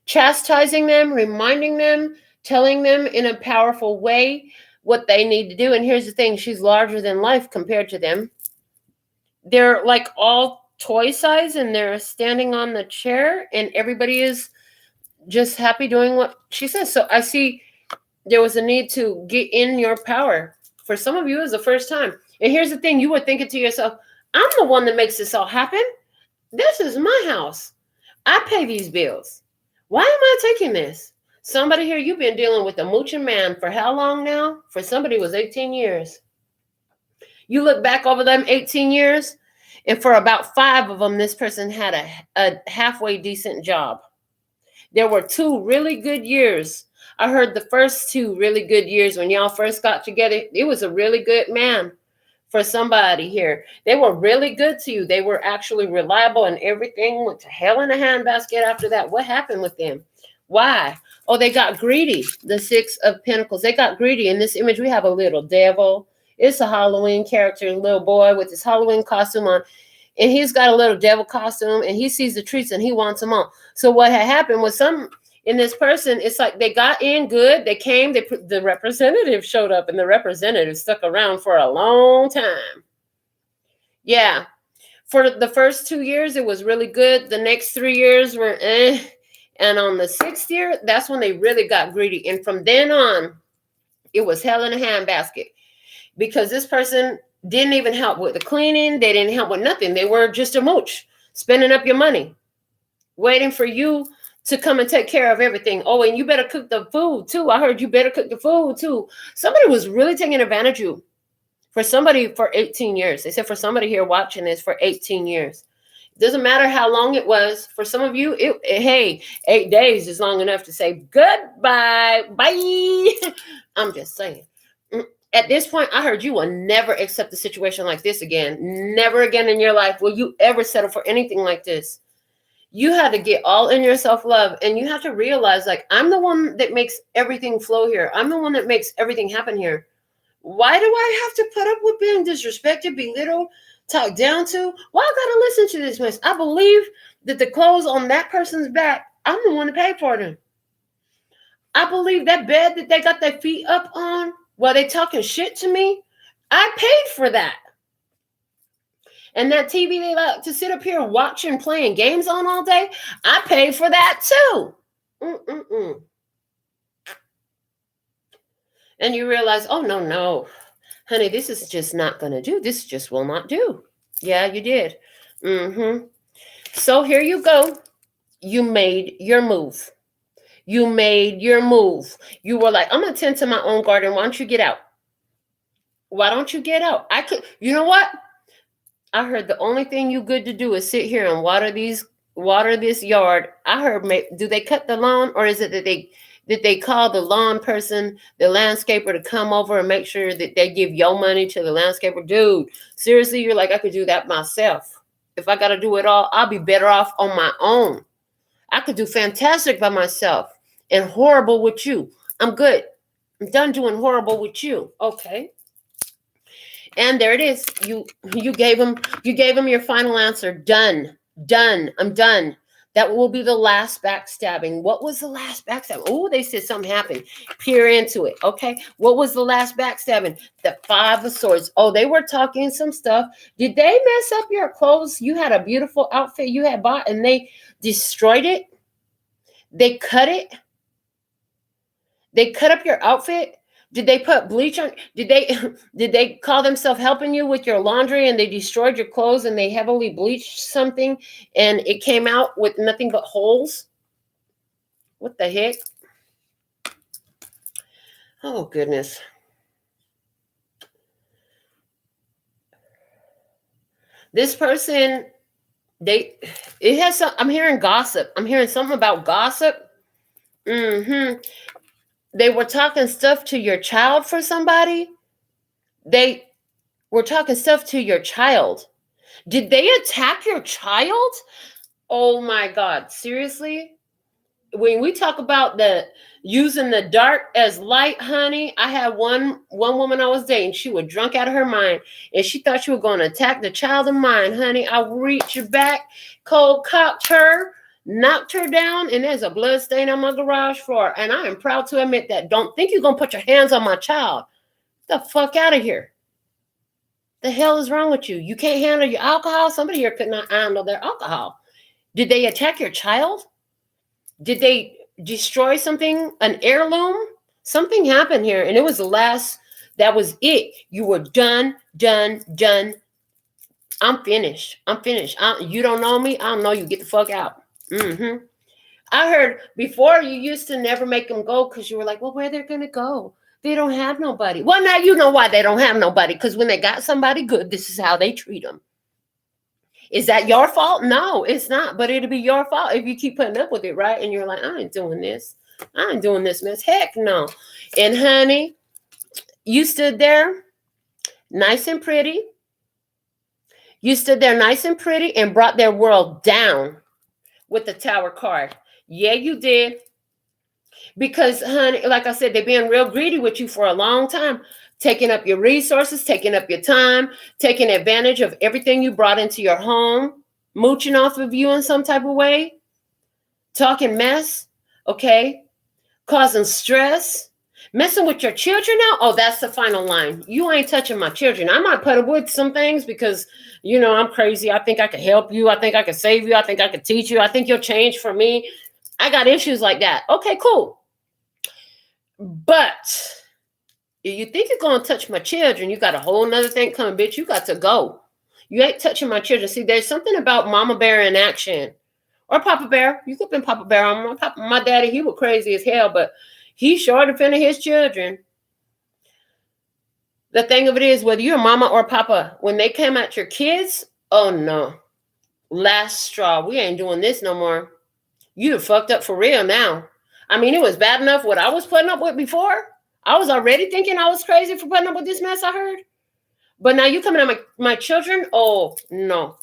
chastising them, reminding them, telling them in a powerful way what they need to do. And here's the thing, she's larger than life compared to them. They're like all toy size, and they're standing on the chair, and everybody is just happy doing what she says. So I see there was a need to get in your power. For some of you, it was the first time. And here's the thing, you were thinking to yourself, I'm the one that makes this all happen. This is my house. I pay these bills. Why am I taking this? Somebody here, you've been dealing with a mooching man for how long now? For somebody, it was 18 years. You look back over them 18 years, and for about 5 of them, this person had a halfway decent job. There were 2 really good years. I heard the first 2 really good years when y'all first got together, it was a really good man for somebody here. They were really good to you. They were actually reliable, and everything went to hell in a handbasket after that. What happened with them? Why? Oh, they got greedy. The 6 of Pentacles. They got greedy. In this image, we have a little devil. It's a Halloween character, a little boy with his Halloween costume on. And he's got a little devil costume, and he sees the treats and he wants them all. So what had happened was in this person, it's like they got in good. They came, the representative showed up, and the representative stuck around for a long time. Yeah. For the first 2 years, it was really good. The next 3 years were eh. And on the 6th year, that's when they really got greedy. And from then on, it was hell in a handbasket. Because this person didn't even help with the cleaning. They didn't help with nothing. They were just a mooch, spending up your money, waiting for you to come and take care of everything. Oh, and you better cook the food too. I heard you better cook the food too. Somebody was really taking advantage of you. For somebody for 18 years. They said for somebody here watching this for 18 years. It doesn't matter how long it was. For some of you, hey, 8 days is long enough to say goodbye. Bye. I'm just saying. At this point, I heard you will never accept a situation like this again. Never again in your life will you ever settle for anything like this. You had to get all in your self-love, and you have to realize, like, I'm the one that makes everything flow here. I'm the one that makes everything happen here. Why do I have to put up with being disrespected, belittled, talked down to? Why I gotta listen to this mess? I believe that the clothes on that person's back, I'm the one to pay for them. I believe that bed that they got their feet up on while they talking shit to me, I paid for that. And that TV they like to sit up here watching, playing games on all day, I paid for that too. And you realize, oh, no, honey, this is just not going to do. This just will not do. Yeah, you did. So here you go. You made your move. You made your move. You were like, I'm going to tend to my own garden. Why don't you get out? Why don't you get out? You know what? I heard the only thing you good to do is sit here and water this yard. I heard, do they cut the lawn, or is it that they call the lawn person, the landscaper, to come over and make sure that they give your money to the landscaper? Dude, seriously, you're like, I could do that myself. If I got to do it all, I'll be better off on my own. I could do fantastic by myself and horrible with you. I'm good. I'm done doing horrible with you. Okay. And there it is. You gave him your final answer. Done. I'm done. That will be the last backstabbing. What was the last backstabbing? Oh, they said something happened. Peer into it. Okay. What was the last backstabbing? The 5 of Swords. Oh, they were talking some stuff. Did they mess up your clothes? You had a beautiful outfit you had bought and they destroyed it. They cut it. They cut up your outfit. Did they put bleach on? Did they call themselves helping you with your laundry and they destroyed your clothes and they heavily bleached something and it came out with nothing but holes? What the heck? Oh, goodness. This person, I'm hearing gossip. I'm hearing something about gossip. They were talking stuff to your child for somebody. They were talking stuff to your child. Did they attack your child? Oh my God. Seriously? When we talk about using the dark as light, honey, I had one woman I was dating. She was drunk out of her mind and she thought she was going to attack the child of mine, honey. I reached her back, cold cocked her, knocked her down, and there's a blood stain on my garage floor. And I am proud to admit that. Don't think you're going to put your hands on my child. Get the fuck out of here. The hell is wrong with you? You can't handle your alcohol? Somebody here could not handle their alcohol. Did they attack your child? Did they destroy something, an heirloom? Something happened here, and it was the last. That was it. You were done. I'm finished. You don't know me. I don't know you. Get the fuck out. I heard before you used to never make them go because you were like, well, where they're going to go? They don't have nobody. Well, now you know why they don't have nobody, because when they got somebody good, this is how they treat them. Is that your fault? No, it's not. But it'll be your fault if you keep putting up with it, right? And you're like, I ain't doing this. Miss. Heck no. And honey, you stood there nice and pretty. You stood there nice and pretty and brought their world down with the Tower card. Yeah, you did. Because, honey, like I said, they've been real greedy with you for a long time. Taking up your resources, taking up your time, taking advantage of everything you brought into your home, mooching off of you in some type of way, talking mess, okay, causing stress, messing with your children now. Oh, that's the final line. You ain't touching my children. I might put up with some things because, you know, I'm crazy. I think I could help you. I think I could save you. I think I could teach you. I think you'll change for me. I got issues like that. Okay, cool. But you think you're going to touch my children, you got a whole nother thing coming, bitch. You got to go. You ain't touching my children. See, there's something about Mama Bear in action. Or Papa Bear. You could have been Papa Bear. My daddy, he was crazy as hell, but he sure defended his children. The thing of it is, whether you're Mama or Papa, when they came at your kids, oh no. Last straw. We ain't doing this no more. You fucked up for real now. I mean, it was bad enough what I was putting up with before. I was already thinking I was crazy for putting up with this mess I heard. But now you coming at my children? Oh, no.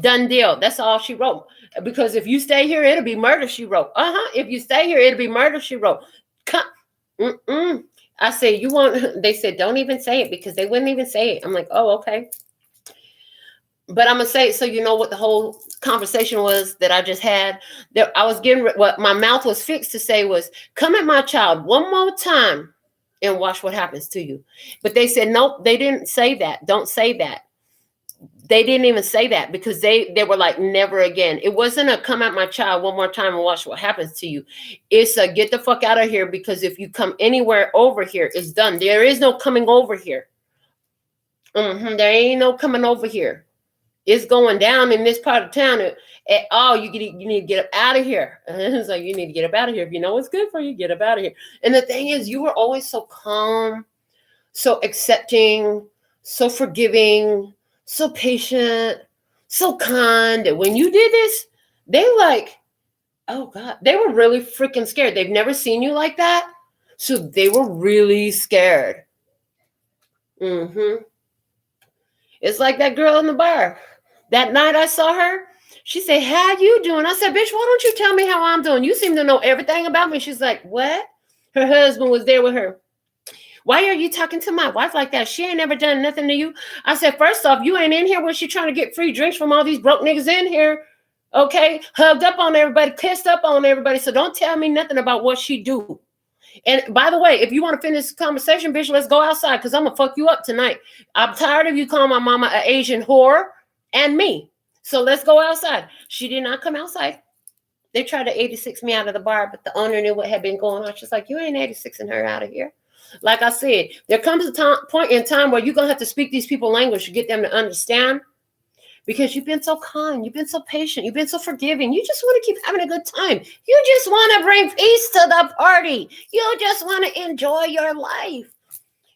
Done deal. That's all she wrote. Because if you stay here, it'll be murder, she wrote. If you stay here, it'll be murder, she wrote. I said, you won't. They said, don't even say it, because they wouldn't even say it. I'm like, oh, okay. But I'm going to say it so you know what the whole conversation was that I just had. That I was getting what my mouth was fixed to say was, "Come at my child one more time and watch what happens to you." But they said, nope, they didn't say that. Don't say that. They didn't even say that because they were like, never again. It wasn't a come at my child one more time and watch what happens to you. It's a get the fuck out of here, because if you come anywhere over here, it's done. There is no coming over here. There ain't no coming over here. It's going down in this part of town. You need to get up out of here. It's like, you need to get up out of here. If you know what's good for you, get up out of here. And the thing is, you were always so calm, so accepting, so forgiving, so patient, so kind, that when you did this, they like, oh God, they were really freaking scared. They've never seen you like that. So they were really scared. It's like that girl in the bar. That night I saw her, she said, "How you doing?" I said, "Bitch, why don't you tell me how I'm doing? You seem to know everything about me." She's like, "What?" Her husband was there with her. "Why are you talking to my wife like that? She ain't never done nothing to you." I said, "First off, you ain't in here when she trying to get free drinks from all these broke niggas in here. Okay? Hugged up on everybody, kissed up on everybody. So don't tell me nothing about what she do. And by the way, if you want to finish this conversation, bitch, let's go outside, because I'm going to fuck you up tonight. I'm tired of you calling my mama an Asian whore and me. So let's go outside." She did not come outside. They tried to 86 me out of the bar, but the owner knew what had been going on. She's like, "You ain't 86ing her out of here." Like I said, there comes a point in time where you're going to have to speak these people language to get them to understand, because you've been so kind, you've been so patient, you've been so forgiving. You just want to keep having a good time. You just want to bring peace to the party. You just want to enjoy your life.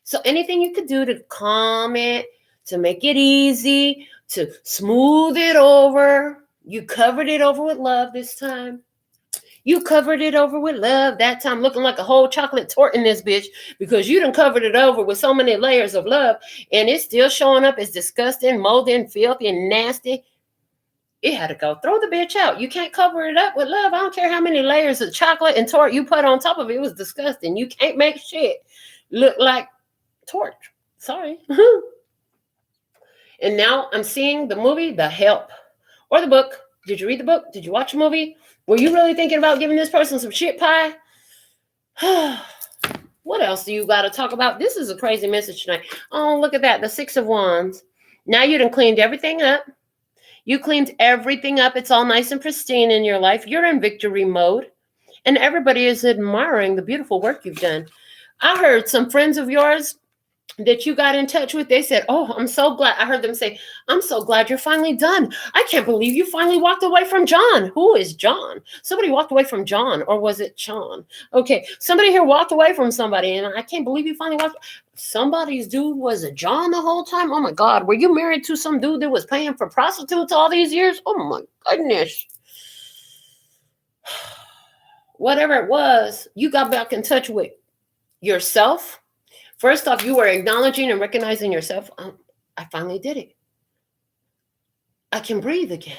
So anything you could do to calm it, to make it easy, to smooth it over. You covered it over with love this time. You covered it over with love that time, looking like a whole chocolate torte in this bitch, because you done covered it over with so many layers of love, and it's still showing up as disgusting, moldy, and filthy, and nasty. It had to go. Throw the bitch out. You can't cover it up with love. I don't care how many layers of chocolate and torte you put on top of it. It was disgusting. You can't make shit look like torte. Sorry. And now I'm seeing the movie The Help, or the book. Did you read the book? Did you watch the movie? Were you really thinking about giving this person some shit pie? What else do you got to talk about? This is a crazy message tonight. Oh, look at that. The Six of Wands. Now you done cleaned everything up. You cleaned everything up. It's all nice and pristine in your life. You're in victory mode. And everybody is admiring the beautiful work you've done. I heard some friends of yours that you got in touch with, they said, "Oh, I'm so glad." I heard them say, "I'm so glad you're finally done. I can't believe you finally walked away from John." Who is John? Somebody walked away from John, or was it Sean? Okay, somebody here walked away from somebody, and I can't believe you finally walked. Somebody's dude was a John the whole time? Oh my God, were you married to some dude that was paying for prostitutes all these years? Oh my goodness. Whatever it was, you got back in touch with yourself. First off, you were acknowledging and recognizing yourself. I finally did it. I can breathe again.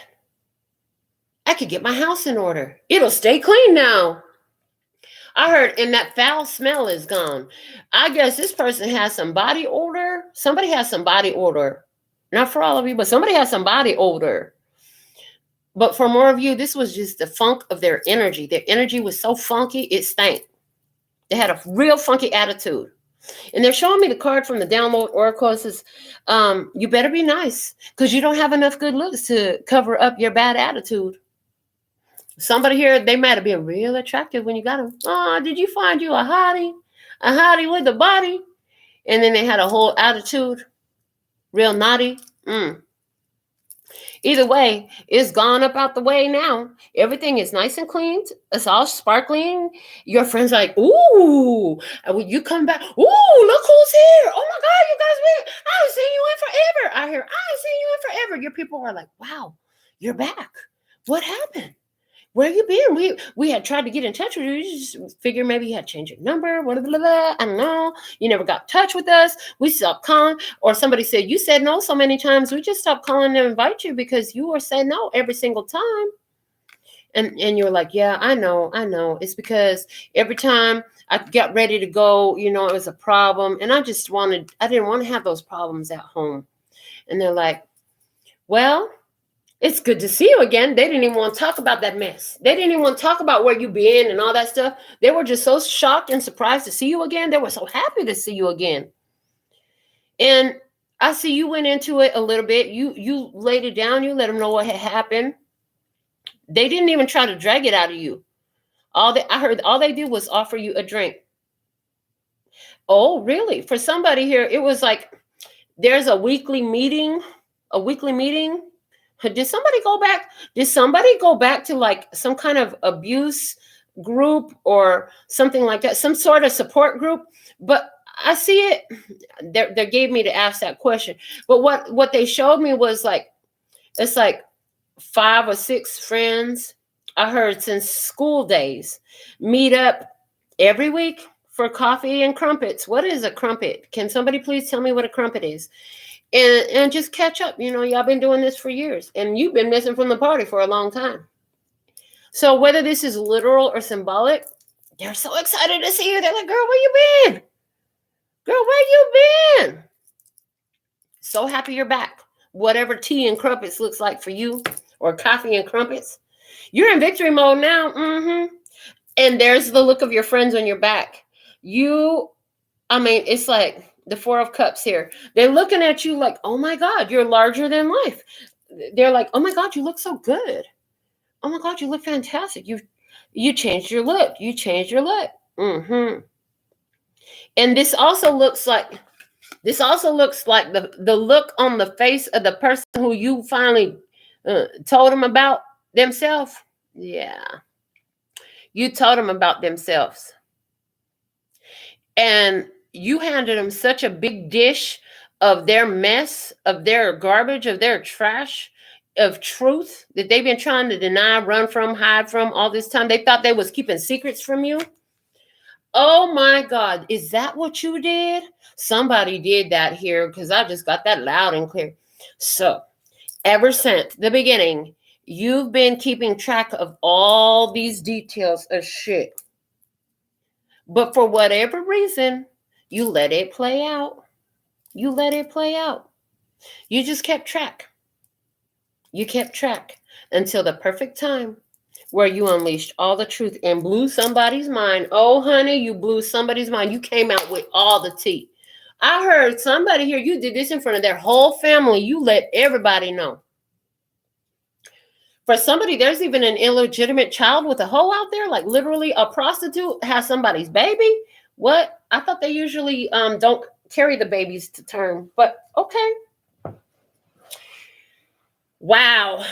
I can get my house in order. It'll stay clean now. I heard, and that foul smell is gone. I guess this person has some body odor. Somebody has some body odor. Not for all of you, but somebody has some body odor. But for more of you, this was just the funk of their energy. Their energy was so funky, it stank. They had a real funky attitude. And they're showing me the card from the download oracle. It says, you better be nice, because you don't have enough good looks to cover up your bad attitude. Somebody here, they might have been real attractive when you got them. Oh, did you find you a hottie? A hottie with a body? And then they had a whole attitude. Real naughty. Either way, it's gone up out the way now. Everything is nice and clean. It's all sparkling. Your friends are like, ooh. And when you come back, ooh, look who's here. Oh my God, you guys, I haven't seen you in forever. I hear, I haven't seen you in forever. Your people are like, wow, you're back. What happened? Where you been? We had tried to get in touch with you. You just figure maybe you had changed your number. Blah, blah, blah. I don't know. You never got in touch with us. We stopped calling. Or somebody said, you said no so many times. We just stopped calling to invite you because you were saying no every single time. And you were like, yeah, I know. It's because every time I got ready to go, it was a problem. And I didn't want to have those problems at home. And they're like, well, It's good to see you again. They didn't even want to talk about that mess. They didn't even want to talk about where you've been and all that stuff. They were just so shocked and surprised to see you again. They were so happy to see you again. And I see you went into it a little bit. You laid it down. You let them know what had happened. They didn't even try to drag it out of you. I heard all they did was offer you a drink. Oh, really? For somebody here, it was like there's a weekly meeting. Did somebody go back? Did somebody go back to like some kind of abuse group or something like that? Some sort of support group? But I see it. They gave me to ask that question. But what they showed me was like, it's like 5 or 6 friends. I heard since school days meet up every week for coffee and crumpets. What is a crumpet? Can somebody please tell me what a crumpet is? And just catch up. You know, y'all been doing this for years and you've been missing from the party for a long time. So whether this is literal or symbolic, they're so excited to see you. They're like, girl, where you been? Girl, where you been? So happy you're back. Whatever tea and crumpets looks like for you, or coffee and crumpets, you're in victory mode now. And there's the look of your friends on your back. It's like the 4 of Cups here. They're looking at you like, oh my God, you're larger than life. They're like, oh my God, you look so good. Oh my God, you look fantastic. You changed your look. You changed your look. And this also looks like the look on the face of the person who you finally told them about themselves. Yeah. You told them about themselves. And you handed them such a big dish of their mess, of their garbage, of their trash, of truth that they've been trying to deny, run from, hide from all this time. They thought they was keeping secrets from you. Oh my God, is that what you did? Somebody did that here because I just got that loud and clear. So ever since the beginning, you've been keeping track of all these details of shit. But for whatever reason, you let it play out. You let it play out. You just kept track. You kept track until the perfect time where you unleashed all the truth and blew somebody's mind. Oh, honey, you blew somebody's mind. You came out with all the tea. I heard somebody here, you did this in front of their whole family. You let everybody know. For somebody, there's even an illegitimate child with a hoe out there, like literally a prostitute has somebody's baby. What? I thought they usually don't carry the babies to term, but okay. Wow.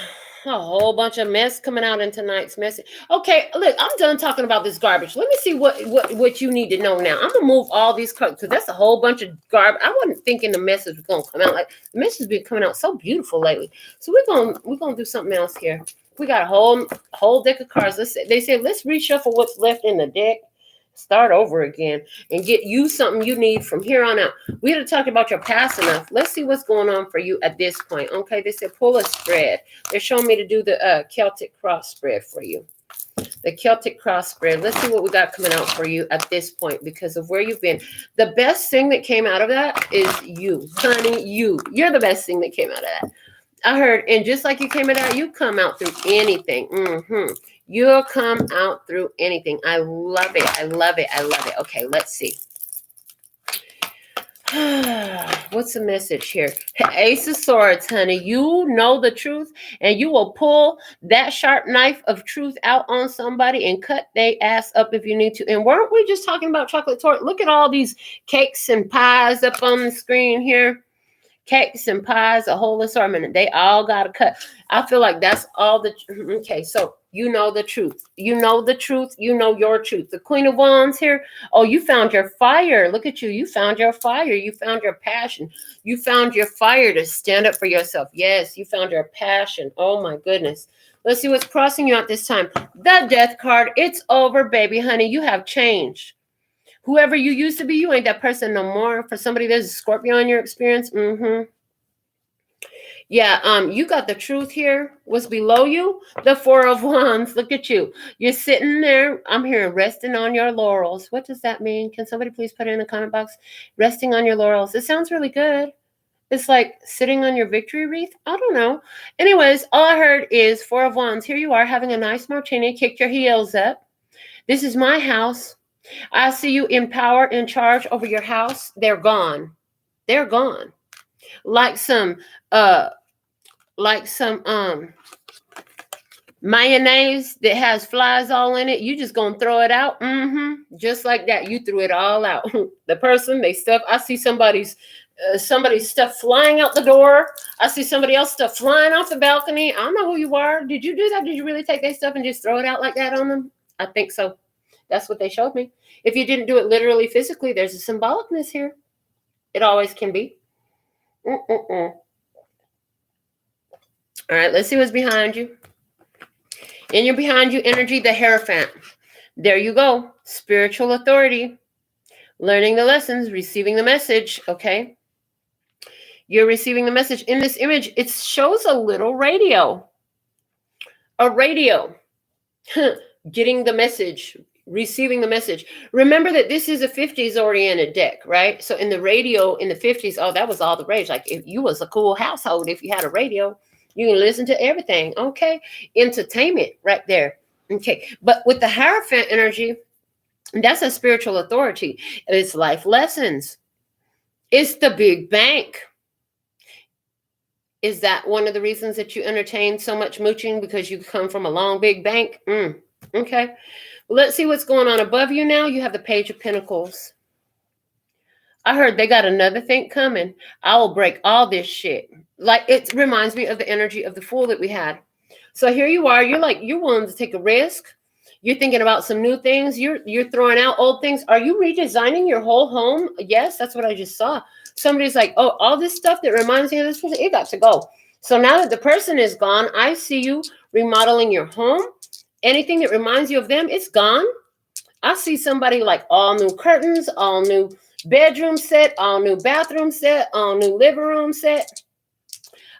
A whole bunch of mess coming out in tonight's message. Okay, look, I'm done talking about this garbage. Let me see what you need to know now. I'm gonna move all these cards because that's a whole bunch of garbage. I wasn't thinking the message was gonna come out like the message has been coming out so beautiful lately. So we're gonna do something else here. We got a whole deck of cards. They say let's reshuffle what's left in the deck, start over again, and get you something you need from here on out. We had to talk about your past enough. Let's see what's going on for you at this point. Okay, they said pull a spread. They're showing me to do the Celtic cross spread for you. The Celtic cross spread. Let's see what we got coming out for you at this point because of where you've been. The best thing that came out of that is you, honey. You're the best thing that came out of that. I heard, and just like you came out, you come out through anything. You'll come out through anything. I love it. I love it. I love it. Okay, let's see. What's the message here? Ace of Swords, honey. You know the truth, and you will pull that sharp knife of truth out on somebody and cut their ass up if you need to. And weren't we just talking about chocolate torte? Look at all these cakes and pies up on the screen here. Cakes and pies, a whole assortment. They all got to cut. I feel like that's all the... Okay, so you know the truth. You know the truth. You know your truth. The Queen of Wands here. Oh, you found your fire. Look at you. You found your fire. You found your passion. You found your fire to stand up for yourself. Yes, you found your passion. Oh, my goodness. Let's see what's crossing you out this time. The Death card. It's over, baby, honey. You have changed. Whoever you used to be, you ain't that person no more. For somebody, there's a Scorpio in your experience. Yeah, you got the truth here. What's below you? The Four of Wands. Look at you. You're sitting there. I'm here resting on your laurels. What does that mean? Can somebody please put it in the comment box? Resting on your laurels. It sounds really good. It's like sitting on your victory wreath. I don't know. Anyways, all I heard is Four of Wands. Here you are having a nice martini. Kick your heels up. This is my house. I see you in power, in charge over your house. They're gone. They're gone. Like some mayonnaise that has flies all in it. You just gonna throw it out. Just like that. You threw it all out. The person, they stuff. I see somebody's stuff flying out the door. I see somebody else stuff flying off the balcony. I don't know who you are. Did you do that? Did you really take their stuff and just throw it out like that on them? I think so. That's what they showed me. If you didn't do it literally, physically, there's a symbolicness here. It always can be. All right, let's see what's behind you. In your behind you energy, the Hierophant. There you go. Spiritual authority. Learning the lessons, receiving the message, okay? You're receiving the message. In this image, it shows a little radio. A radio. Getting the message, receiving the message. Remember that this is a 50s oriented deck, right? So in the radio in the 50s, oh, that was all the rage. Like if you was a cool household, if you had a radio, you can listen to everything, okay? Entertainment right there, okay? But with the Hierophant energy, that's a spiritual authority. It's life lessons. It's the big bank. Is that one of the reasons that you entertain so much mooching? Because you come from a long, big bank? Okay. Well, let's see what's going on above you now. You have the Page of Pentacles. I heard they got another thing coming. I will break all this shit. Like, it reminds me of the energy of the Fool that we had. So here you are. You're willing to take a risk. You're thinking about some new things. You're throwing out old things. Are you redesigning your whole home? Yes, that's what I just saw. Somebody's like, oh, all this stuff that reminds me of this person, it got to go. So now that the person is gone, I see you remodeling your home. Anything that reminds you of them, it's gone. I see somebody like all new curtains, all new bedroom set, all new bathroom set, all new living room set.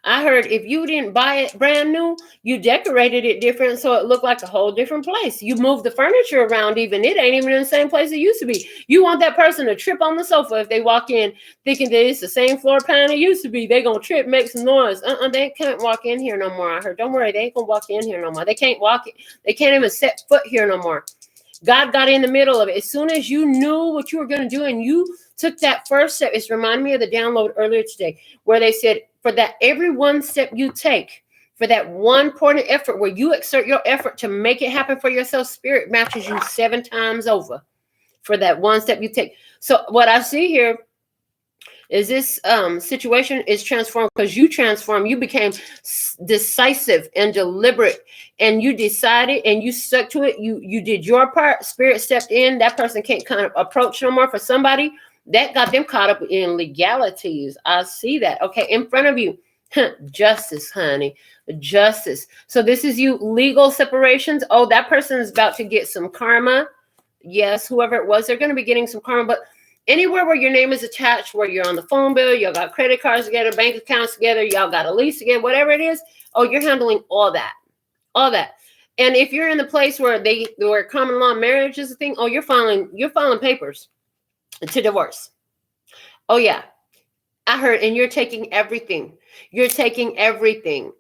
I heard if you didn't buy it brand new, you decorated it different so it looked like a whole different place. You moved the furniture around even. It ain't even in the same place it used to be. You want that person to trip on the sofa if they walk in thinking that it's the same floor plan it used to be. They gonna trip, make some noise. They can't walk in here no more. I heard, don't worry, they ain't gonna walk in here no more. They can't walk it. They can't even set foot here no more. God got in the middle of it. As soon as you knew what you were going to do and you took that first step, it's reminding me of the download earlier today where they said for that every one step you take, for that one point of effort where you exert your effort to make it happen for yourself, spirit matches you 7 times over for that one step you take. So what I see here is this situation is transformed because you transformed. You became decisive and deliberate, and you decided and you stuck to it. You did your part. Spirit stepped in. That person can't kind of approach no more. For somebody that got them caught up in legalities. I see that. Okay, in front of you, justice, honey, justice. So this is you legal separations. Oh, that person is about to get some karma. Yes, whoever it was, they're going to be getting some karma, but anywhere where your name is attached, where you're on the phone bill, y'all got credit cards together, bank accounts together, y'all got a lease together, whatever it is. Oh, you're handling all that. And if you're in the place where common law marriage is a thing, oh, you're filing papers to divorce. Oh yeah. I heard, and you're taking everything.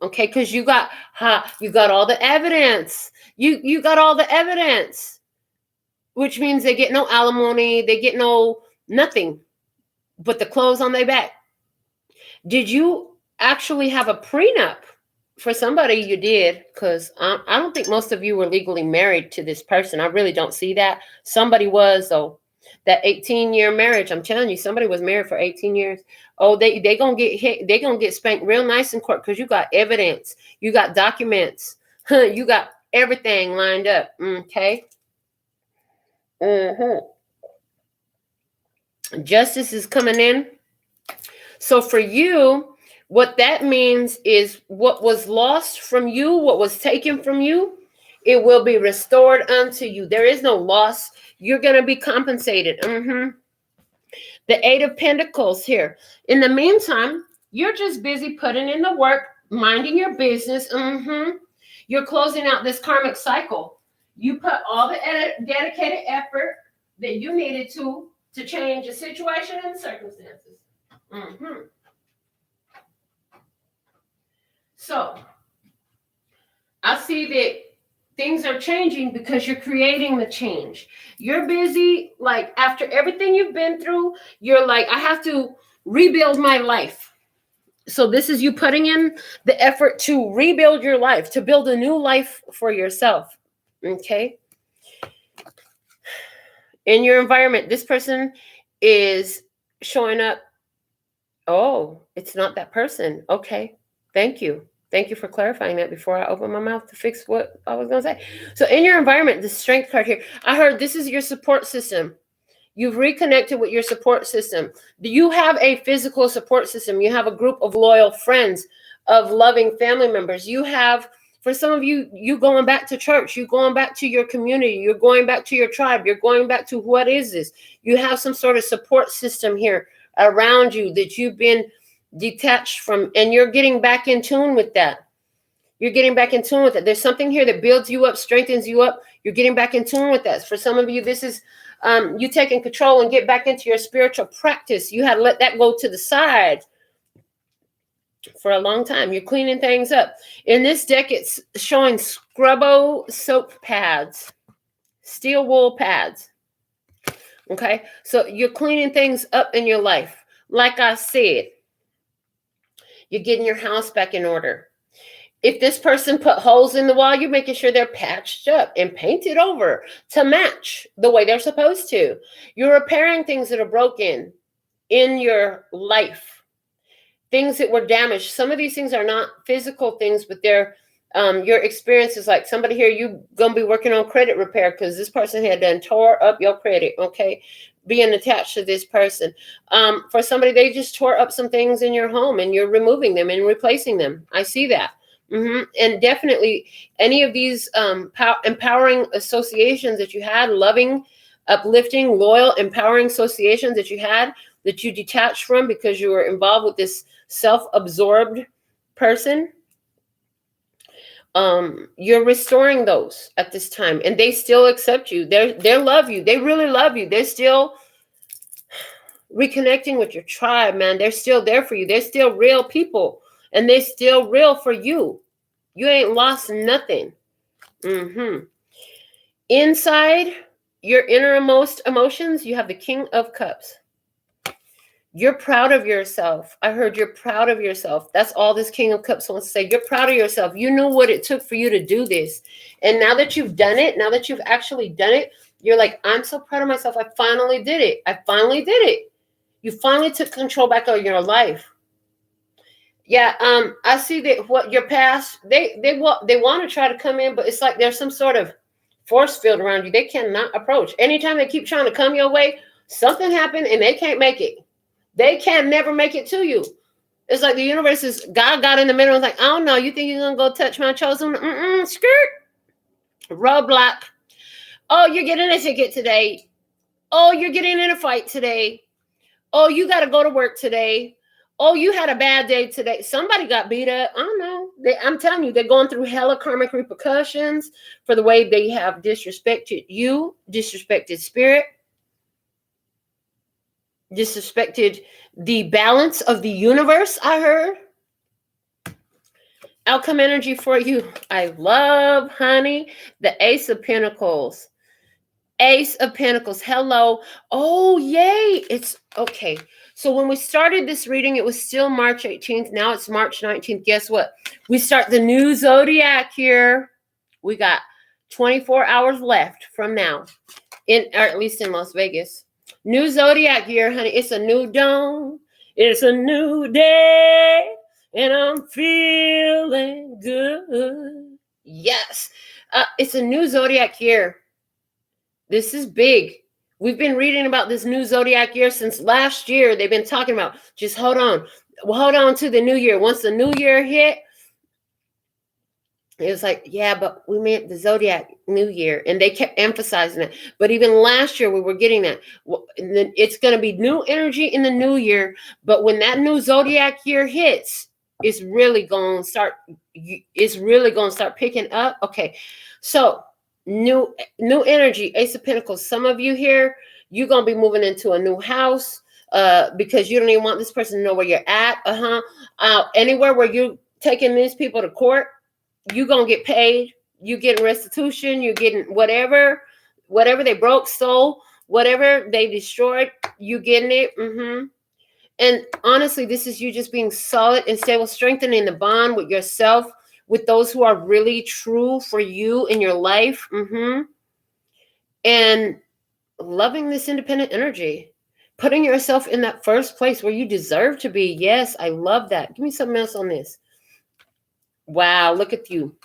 Okay, because you got all the evidence. You got all the evidence, which means they get no alimony, they get no nothing but the clothes on their back. Did you actually have a prenup? For somebody, you did, because I don't think most of you were legally married to this person. I really don't see that. Somebody was, though. That 18-year marriage, I'm telling you, somebody was married for 18 years. Oh, they gonna get hit. They gonna get spanked real nice in court because you got evidence. You got documents. You got everything lined up. Okay. Justice is coming in. So for you, what that means is what was lost from you, what was taken from you, it will be restored unto you. There is no loss. You're going to be compensated. The 8 of Pentacles here. In the meantime, you're just busy putting in the work, minding your business. You're closing out this karmic cycle. You put all the dedicated effort that you needed to change the situation and circumstances. So I see that things are changing because you're creating the change. You're busy, like after everything you've been through, you're like, I have to rebuild my life. So this is you putting in the effort to rebuild your life, to build a new life for yourself. Okay. In your environment, this person is showing up. Oh, it's not that person. Okay. Thank you. Thank you for clarifying that before I open my mouth to fix what I was going to say. So in your environment, the strength card here, I heard this is your support system. You've reconnected with your support system. You have a physical support system. You have a group of loyal friends, of loving family members. You have, for some of you, you going back to church. You going back to your community. You're going back to your tribe. You're going back to what is this? You have some sort of support system here around you that you've been detached from, and you're getting back in tune with that. You're getting back in tune with it. There's something here that builds you up, strengthens you up. You're getting back in tune with that. For some of you, this is you taking control and get back into your spiritual practice. You had to let that go to the side for a long time. You're cleaning things up. In this deck, it's showing Scrubbo soap pads, steel wool pads. Okay, so you're cleaning things up in your life. Like I said, you're getting your house back in order. If this person put holes in the wall, you're making sure they're patched up and painted over to match the way they're supposed to. You're repairing things that are broken in your life, things that were damaged. Some of these things are not physical things, but they're your experiences. Like somebody here, you going to be working on credit repair because this person had done tore up your credit, okay? Being attached to this person. For somebody, they just tore up some things in your home and you're removing them and replacing them. I see that. And definitely any of these empowering associations that you had, loving, uplifting, loyal, empowering associations that you had that you detached from because you were involved with this self-absorbed person, you're restoring those at this time, and they still accept you. They love you. They really love you. They're still reconnecting with your tribe, man. They're still there for you. They're still real people. And they're still real for you. You ain't lost nothing. Inside your innermost emotions, you have the King of Cups. You're proud of yourself. I heard you're proud of yourself. That's all this King of Cups wants to say. You're proud of yourself. You knew what it took for you to do this. And now that you've done it, now that you've actually done it, you're like, I'm so proud of myself. I finally did it. I finally did it. You finally took control back of your life. Yeah, I see that what your past, they want to try to come in, but it's like there's some sort of force field around you. They cannot approach. Anytime they keep trying to come your way, something happened and they can't make it. They can never make it to you. It's like the universe is, God got in the middle and was like, I don't know, you think you're going to go touch my chosen? Skirt. Roadblock. Oh, you're getting a ticket today. Oh, you're getting in a fight today. Oh, you got to go to work today. Oh, you had a bad day today. Somebody got beat up. I don't know. I'm telling you, they're going through hella karmic repercussions for the way they have disrespected you, disrespected spirit, disrespected the balance of the universe, I heard. Outcome energy for you. I love, honey, the Ace of Pentacles. Ace of Pentacles. Hello. Oh, yay. It's okay. So when we started this reading, it was still March 18th. Now it's March 19th. Guess what? We start the new zodiac here. We got 24 hours left from now, or at least in Las Vegas. New zodiac year, honey. It's a new dawn. It's a new day. And I'm feeling good. Yes. It's a new zodiac year. This is big. We've been reading about this new zodiac year since last year. They've been talking about, just hold on. Well, hold on to the new year. Once the new year hit, it was like, yeah, but we meant the zodiac new year. And they kept emphasizing it. But even last year, we were getting that. And then it's going to be new energy in the new year. But when that new zodiac year hits, it's really going to start picking up. Okay. So new energy, Ace of Pentacles. Some of you here, you're going to be moving into a new house because you don't even want this person to know where you're at. Anywhere where you taking these people to court. You gonna get paid. You getting restitution. You're getting whatever they broke, stole, whatever they destroyed. You getting it. And honestly, this is you just being solid and stable, strengthening the bond with yourself, with those who are really true for you in your life. And loving this independent energy, putting yourself in that first place where you deserve to be. Yes, I love that. Give me something else on this. Wow, look at you.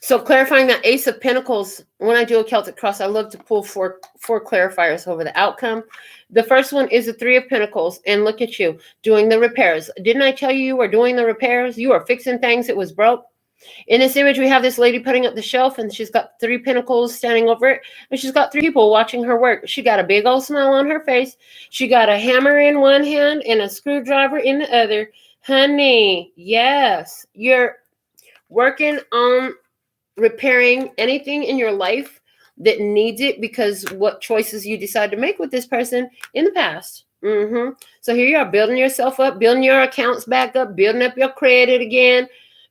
So clarifying that Ace of Pentacles, when I do a Celtic cross, I love to pull four clarifiers over the outcome. The first one is the Three of Pentacles, and look at you doing the repairs. Didn't I tell you you were doing the repairs? You are fixing things that was broke. In this image, we have this lady putting up the shelf, and she's got 3 pentacles standing over it, and she's got 3 people watching her work. She got a big old smile on her face. She got a hammer in one hand and a screwdriver in the other. Honey, yes, you're working on repairing anything in your life that needs it because what choices you decide to make with this person in the past. So here you are, building yourself up, building your accounts back up, building up your credit again,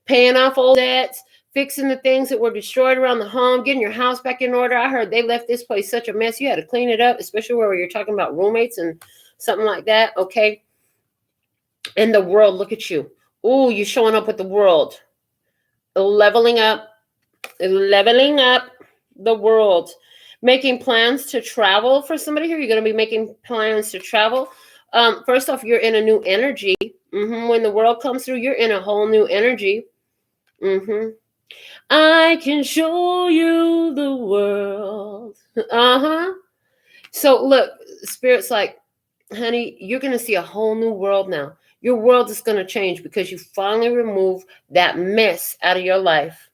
paying off old debts, fixing the things that were destroyed around the home, getting your house back in order. I heard they left this place such a mess. You had to clean it up, especially where you're talking about roommates and something like that. Okay. And the world, look at you. Ooh, you're showing up with the world. Leveling up the world. Making plans to travel for somebody here. You're going to be making plans to travel. First off, you're in a new energy. When the world comes through, you're in a whole new energy. I can show you the world. So look, Spirit's like, honey, you're going to see a whole new world now. Your world is going to change because you finally remove that mess out of your life.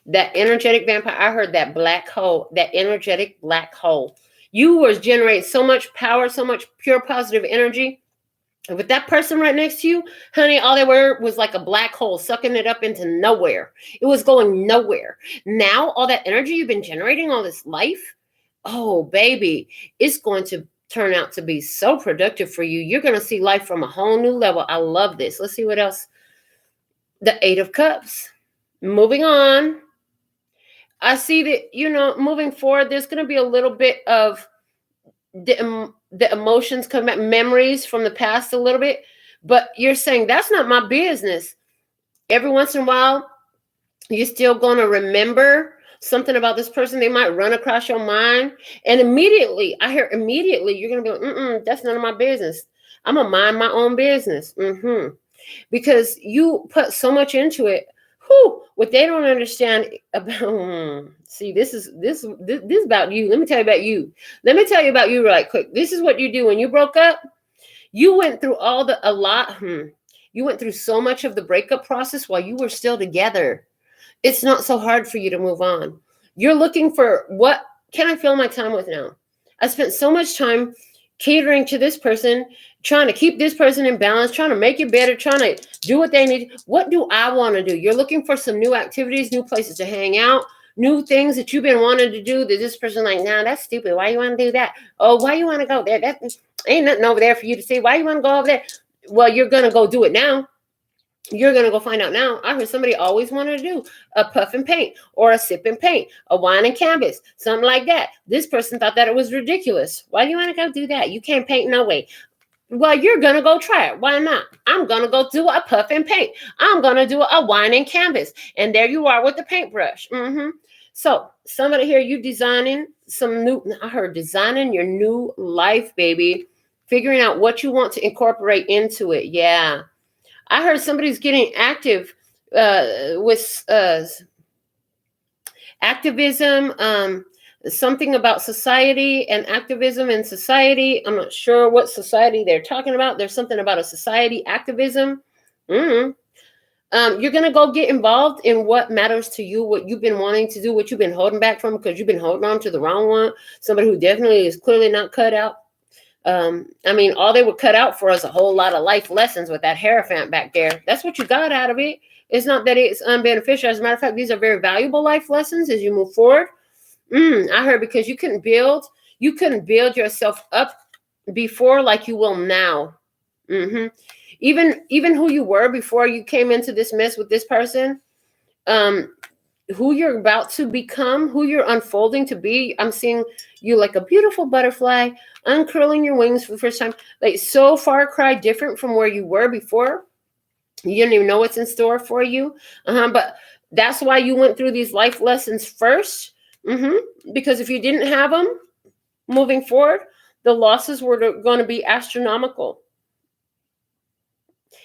That energetic vampire, I heard that black hole, that energetic black hole. You were generating so much power, so much pure positive energy. And with that person right next to you, honey, all they were was like a black hole, sucking it up into nowhere. It was going nowhere. Now, all that energy you've been generating all this life, oh, baby, it's going to turn out to be so productive for you. You're going to see life from a whole new level. I love this. Let's see what else. The 8 of Cups. Moving on. I see that, moving forward, there's going to be a little bit of the emotions come back, memories from the past a little bit, but you're saying that's not my business. Every once in a while, you're still going to remember something about this person. They might run across your mind, and immediately, you're going to be like, that's none of my business. I'm going to mind my own business. Because you put so much into it. What they don't understand about, see, this is about you. Let me tell you about you. Let me tell you about you right quick. This is what you do when you broke up. You went through you went through so much of the breakup process while you were still together. It's not so hard for you to move on. You're looking for, what can I fill my time with now? I spent so much time catering to this person, trying to keep this person in balance, trying to make it better, trying to do what they need. What do I want to do? You're looking for some new activities, new places to hang out, new things that you've been wanting to do that this person like, nah, that's stupid. Why you want to do that? Oh, why you want to go there? That ain't nothing over there for you to see. Why you want to go over there? Well, you're going to go do it now. You're going to go find out now. I heard somebody always wanted to do a puff and paint or a sip and paint, a wine and canvas, something like that. This person thought that it was ridiculous. Why do you want to go do that? You can't paint no way. Well, you're going to go try it. Why not? I'm going to go do a puff and paint. I'm going to do a wine and canvas. And there you are with the paintbrush. So somebody here, you designing designing your new life, baby. Figuring out what you want to incorporate into it. Yeah. I heard somebody's getting active with activism, something about society and activism in society. I'm not sure what society they're talking about. There's something about a society activism. You're going to go get involved in what matters to you, what you've been wanting to do, what you've been holding back from because you've been holding on to the wrong one. Somebody who definitely is clearly not cut out. All they were cut out for is a whole lot of life lessons with that Hierophant back there. That's what you got out of it. It's not that it's unbeneficial. As a matter of fact, these are very valuable life lessons as you move forward. I heard because you couldn't build yourself up before like you will now. Even who you were before you came into this mess with this person, who you're about to become, who you're unfolding to be. I'm seeing you like a beautiful butterfly, uncurling your wings for the first time, like so far cry different from where you were before. You don't even know what's in store for you. But that's why you went through these life lessons first. Because if you didn't have them moving forward, the losses were going to be astronomical.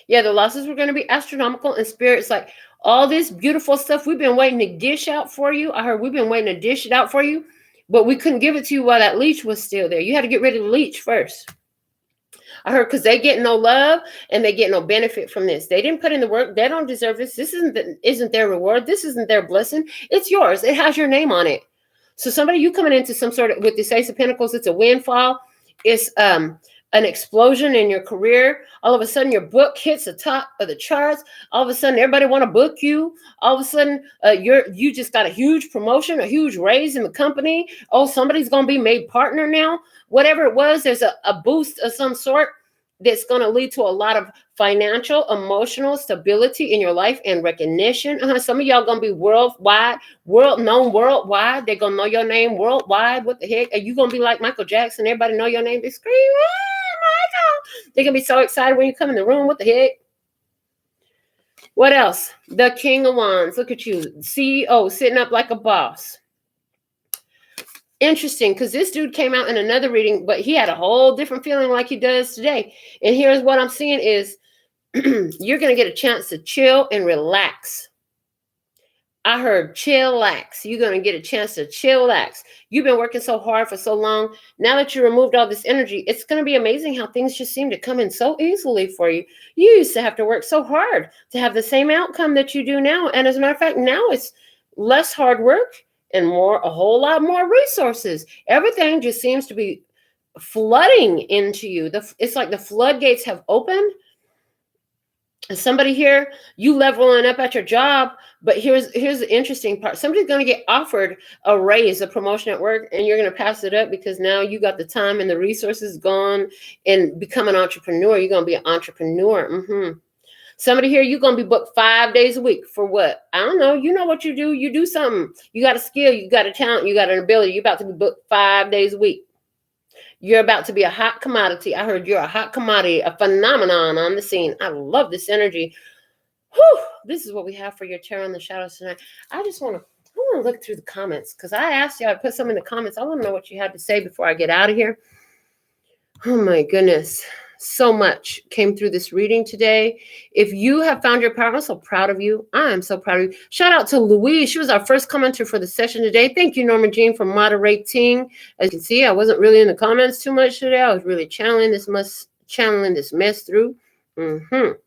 Yeah, the losses were going to be astronomical, and Spirit's like, all this beautiful stuff we've been waiting to dish out for you. I heard we've been waiting to dish it out for you, but we couldn't give it to you while that leech was still there. You had to get rid of the leech first. I heard because they get no love and they get no benefit from this. They didn't put in the work. They don't deserve this. This isn't their reward. This isn't their blessing. It's yours. It has your name on it. So somebody, you coming into some sort of, with this Ace of Pentacles, it's a windfall. It's an explosion in your career. All of a sudden your book hits the top of the charts. All of a sudden everybody want to book you. All of a sudden you just got a huge promotion, a huge raise in the company. Oh, somebody's going to be made partner now. Whatever it was, there's a boost of some sort that's going to lead to a lot of financial, emotional stability in your life and recognition. Some of y'all going to be worldwide, known worldwide. They're going to know your name worldwide. What the heck? Are you going to be like Michael Jackson? Everybody know your name. They scream, Michael. They're going to be so excited when you come in the room. What the heck? What else? The King of Wands. Look at you. CEO, sitting up like a boss. Interesting, because this dude came out in another reading, but he had a whole different feeling like he does today. And here's what I'm seeing is you're going to get a chance to chill and relax. I heard chillax. You're going to get a chance to chillax. You've been working so hard for so long. Now that you removed all this energy, it's going to be amazing how things just seem to come in so easily for you. You used to have to work so hard to have the same outcome that you do now. And as a matter of fact, now it's less hard work and a whole lot more resources. Everything just seems to be flooding into you. It's like the floodgates have opened. Somebody here, you leveling up at your job, but here's the interesting part. Somebody's going to get offered a raise, a promotion at work, and you're going to pass it up because now you got the time and the resources gone and become an entrepreneur. You're going to be an entrepreneur. Somebody here, you're going to be booked 5 days a week for what? I don't know. You know what you do. You do something. You got a skill. You got a talent. You got an ability. You're about to be booked 5 days a week. You're about to be a hot commodity. I heard you're a hot commodity, a phenomenon on the scene. I love this energy. Whew, this is what we have for your tarot in the shadows tonight. I want to look through the comments because I asked y'all to put some in the comments. I want to know what you had to say before I get out of here. Oh my goodness. So much came through this reading today. If you have found your power, I'm so proud of you. I am so proud of you. Shout out to Louise. She was our first commenter for the session today. Thank you, Norma Jean, for moderating. As you can see, I wasn't really in the comments too much today. I was really channeling this mess through. The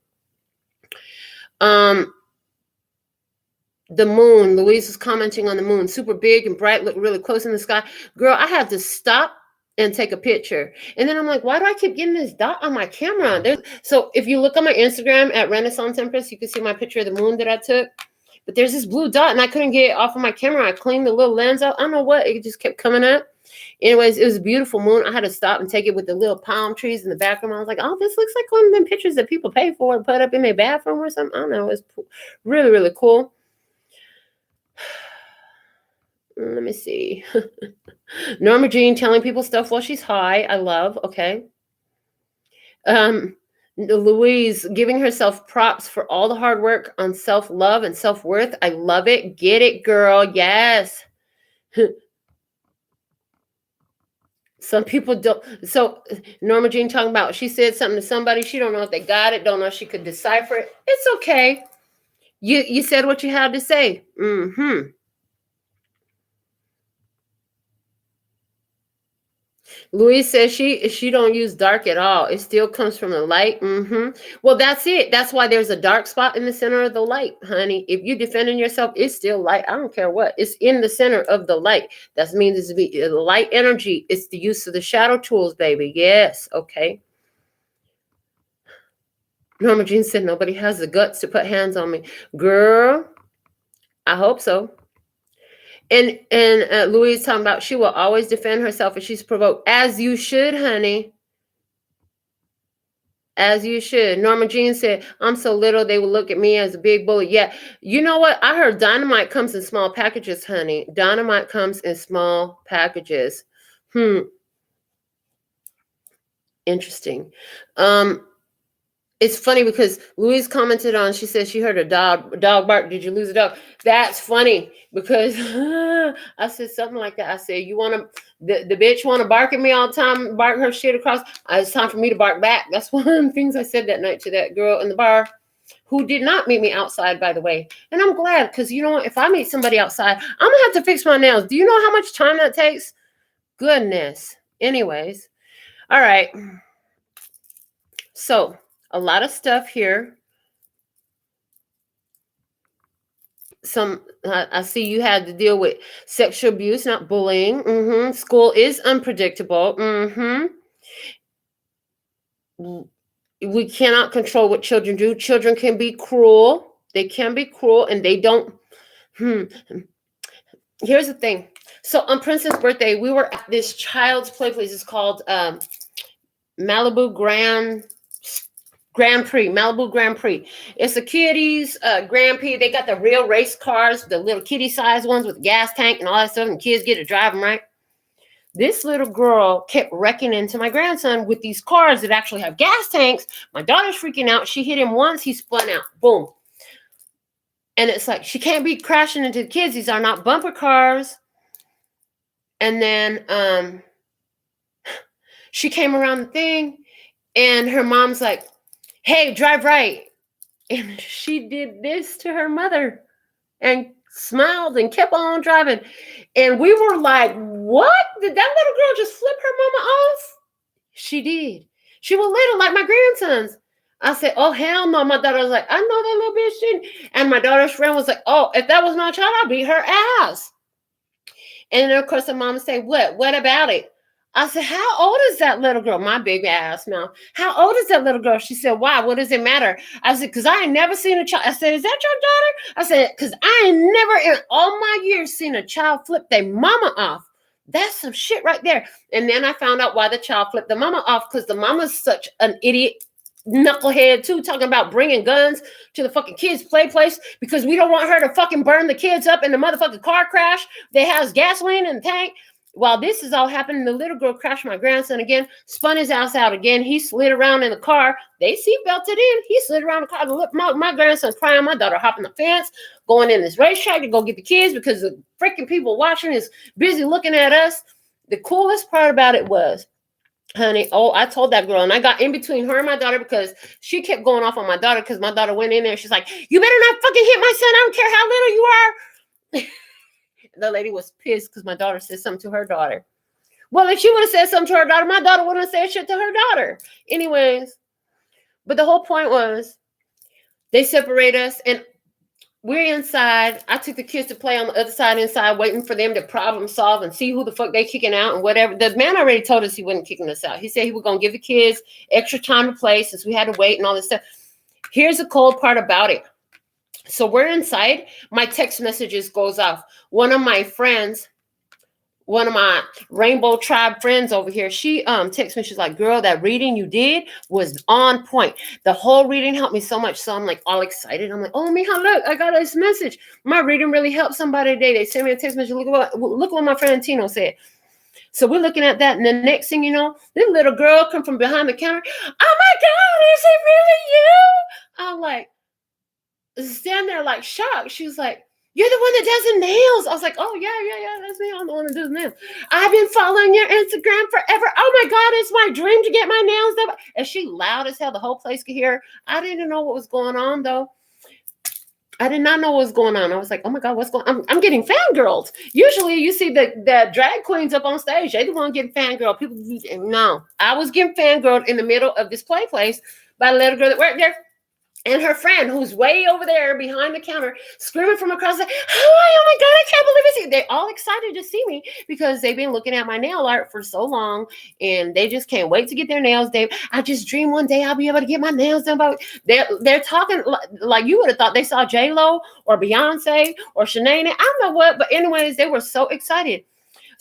moon. Louise was commenting on the moon. Super big and bright, look really close in the sky. Girl, I had to stop and take a picture. And then I'm like, why do I keep getting this dot on my camera? So if you look on my Instagram at Renaissance Empress, you can see my picture of the moon that I took. But there's this blue dot and I couldn't get it off of my camera. I cleaned the little lens out. I don't know what. It just kept coming up. Anyways, it was a beautiful moon. I had to stop and take it with the little palm trees in the background. I was like, oh, this looks like one of them pictures that people pay for and put up in their bathroom or something. I don't know. It's really, really cool. Let me see. Norma Jean telling people stuff while she's high. I love. Okay. Louise giving herself props for all the hard work on self-love and self-worth. I love it. Get it, girl. Yes. Some people don't. So Norma Jean talking about, she said something to somebody. She don't know if they got it. Don't know if she could decipher it. It's okay. You said what you had to say. Louise says she don't use dark at all. It still comes from the light. Well, that's it. That's why there's a dark spot in the center of the light, honey. If you're defending yourself, it's still light. I don't care what. It's in the center of the light. That means it's the light energy. It's the use of the shadow tools, baby. Yes. Okay. Norma Jean said nobody has the guts to put hands on me. Girl, I hope so. And Louise talking about she will always defend herself if she's provoked. As you should, honey. As you should. Norma Jean said, I'm so little they will look at me as a big bully. Yeah. You know what? I heard dynamite comes in small packages, honey. Dynamite comes in small packages. Interesting. It's funny because Louise commented on, she said she heard a dog bark. Did you lose a dog? That's funny because I said something like that. I said, you want to, the bitch want to bark at me all the time, bark her shit across. It's time for me to bark back. That's one of the things I said that night to that girl in the bar who did not meet me outside, by the way. And I'm glad because, you know what? If I meet somebody outside, I'm going to have to fix my nails. Do you know how much time that takes? Goodness. Anyways. All right. So, a lot of stuff here. I see you had to deal with sexual abuse, not bullying. School is unpredictable. We cannot control what children do. Children can be cruel. They can be cruel, and they don't. Here's the thing. So on Prince's birthday, we were at this child's play place. It's called Malibu Grand Prix, Malibu Grand Prix. It's a kiddies Grand Prix. They got the real race cars, the little kiddie size ones with gas tank and all that stuff, and kids get to drive them, right? This little girl kept wrecking into my grandson with these cars that actually have gas tanks. My daughter's freaking out. She hit him once. He spun out. Boom. And it's like, she can't be crashing into the kids. These are not bumper cars. And then she came around the thing, and her mom's like, hey, drive right. And she did this to her mother and smiled and kept on driving. And we were like, what? Did that little girl just flip her mama off? She did. She was little, like my grandsons. I said, oh, hell no. My daughter was like, I know that little bitch didn't. And my daughter's friend was like, oh, if that was my child, I'd beat her ass. And then, of course, the mom said, what? What about it? I said, how old is that little girl? My big ass mouth. How old is that little girl? She said, why? What does it matter? I said, because I ain't never seen a child. I said, is that your daughter? I said, because I ain't never in all my years seen a child flip their mama off. That's some shit right there. And then I found out why the child flipped the mama off, because the mama's such an idiot knucklehead too, talking about bringing guns to the fucking kids' play place because we don't want her to fucking burn the kids up in the motherfucking car crash that has gasoline in the tank. While this is all happening, the little girl crashed my grandson again, spun his ass out again. He slid around in the car. They seatbelted in. He slid around the car. Look, my grandson's crying. My daughter hopping the fence, going in this racetrack to go get the kids because the freaking people watching is busy looking at us. The coolest part about it was, honey, I told that girl, and I got in between her and my daughter because she kept going off on my daughter because my daughter went in there. She's like, you better not fucking hit my son. I don't care how little you are. The lady was pissed because my daughter said something to her daughter. Well, if she would have said something to her daughter, my daughter wouldn't have said shit to her daughter. Anyways, but the whole point was they separate us, and we're inside. I took the kids to play on the other side inside, waiting for them to problem solve and see who the fuck they kicking out and whatever. The man already told us he wasn't kicking us out. He said he was going to give the kids extra time to play since we had to wait and all this stuff. Here's the cold part about it. So we're inside. My text messages goes off. One of my friends, one of my Rainbow Tribe friends over here, she texts me. She's like, girl, that reading you did was on point. The whole reading helped me so much. So I'm like all excited. I'm like, oh, Mija, look, I got this message. My reading really helped somebody today. They sent me a text message. Look what my friend Tino said. So we're looking at that. And the next thing you know, this little girl come from behind the counter. Oh my God, is it really you? I'm like, stand there like shocked. She was like, you're the one that does the nails. I was like, oh, yeah, that's me. I'm the one that does the nails. I've been following your Instagram forever. Oh, my God, it's my dream to get my nails done. And she loud as hell. The whole place could hear her. I didn't know what was going on, though. I did not know what was going on. I was like, oh, my God, what's going on? I'm getting fangirled. Usually you see the drag queens up on stage. They the one getting fangirled. People, no. I was getting fangirled in the middle of this play place by a little girl that worked there. And her friend, who's way over there behind the counter, screaming from across, like, oh my God, I can't believe it's you. They're all excited to see me because they've been looking at my nail art for so long, and they just can't wait to get their nails done. I just dream one day I'll be able to get my nails done. But they're talking like you would have thought they saw J-Lo or Beyonce or Shanae. I don't know what, but anyways, they were so excited.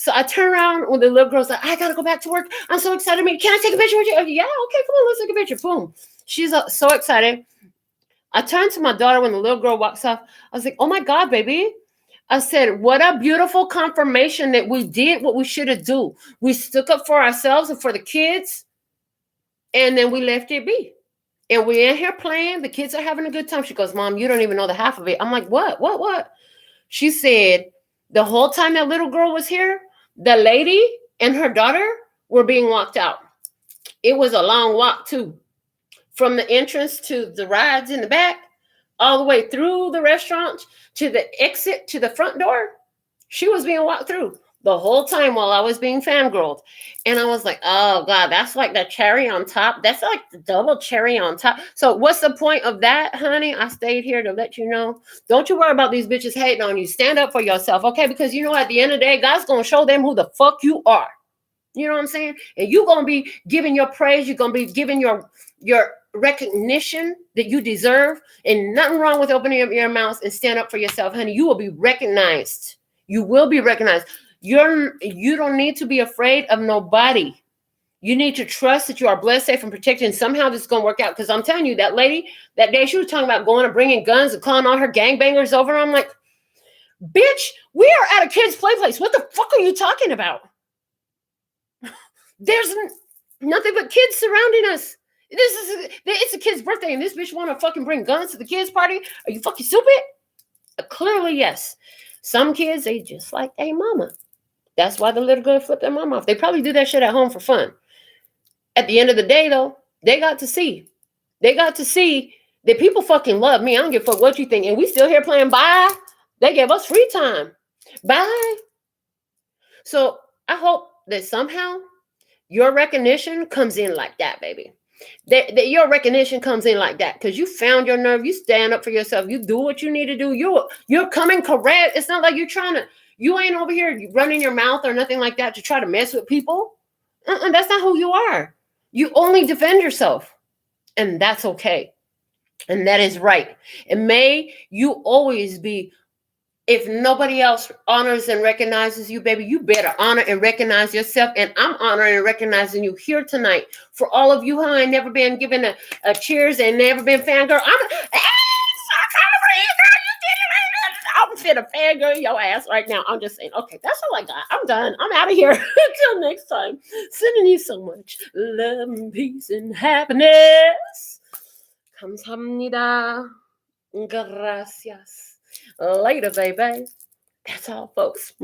So I turn around when the little girl's like, I gotta go back to work. I'm so excited. Can I take a picture with you? Yeah, okay, come on, let's take a picture. Boom. She's so excited. I turned to my daughter when the little girl walks off. I was like, oh my God, baby. I said, what a beautiful confirmation that we did what we should have do. We stuck up for ourselves and for the kids, and then we left it be. And we're in here playing. The kids are having a good time. She goes, Mom, you don't even know the half of it. I'm like, what? She said, the whole time that little girl was here, the lady and her daughter were being walked out. It was a long walk too. From the entrance to the rides in the back, all the way through the restaurant to the exit to the front door. She was being walked through the whole time while I was being fangirled. And I was like, oh God, that's like the cherry on top. That's like the double cherry on top. So what's the point of that, honey? I stayed here to let you know. Don't you worry about these bitches hating on you. Stand up for yourself, okay? Because you know, at the end of the day, God's going to show them who the fuck you are. You know what I'm saying? And you're going to be giving your praise. You're going to be giving your recognition that you deserve. And nothing wrong with opening up your mouth and stand up for yourself, honey. You will be recognized. You will be recognized. You don't need to be afraid of nobody. You need to trust that you are blessed, safe, and protected. And somehow this is going to work out. Because I'm telling you, that lady, that day she was talking about going and bringing guns and calling all her gangbangers over. I'm like, bitch, we are at a kid's play place. What the fuck are you talking about? There's nothing but kids surrounding us. It's a kid's birthday and this bitch want to fucking bring guns to the kids' party? Are you fucking stupid? Clearly, yes. Some kids, they just like a mama. That's why the little girl flipped their mom off. They probably do that shit at home for fun. At the end of the day, though, they got to see that people fucking love me. I don't give a fuck what you think. And we still here playing bye. They gave us free time. Bye. So I hope that somehow your recognition comes in like that, baby. That your recognition comes in like that because you found your nerve. You stand up for yourself. You do what you need to do. You're coming correct. It's not like you ain't over here running your mouth or nothing like that to try to mess with people. That's not who you are. You only defend yourself. And that's okay. And that is right. And may you always be, if nobody else honors and recognizes you, baby, you better honor and recognize yourself. And I'm honoring and recognizing you here tonight. For all of you who ain't never been given a cheers and never been fangirl, I'm finna fangirl your ass right now. I'm just saying, okay, that's all I got. I'm done. I'm out of here. Until next time. Sending you so much love and peace and happiness. Kamsahamnida. Gracias. Later, baby. That's all, folks.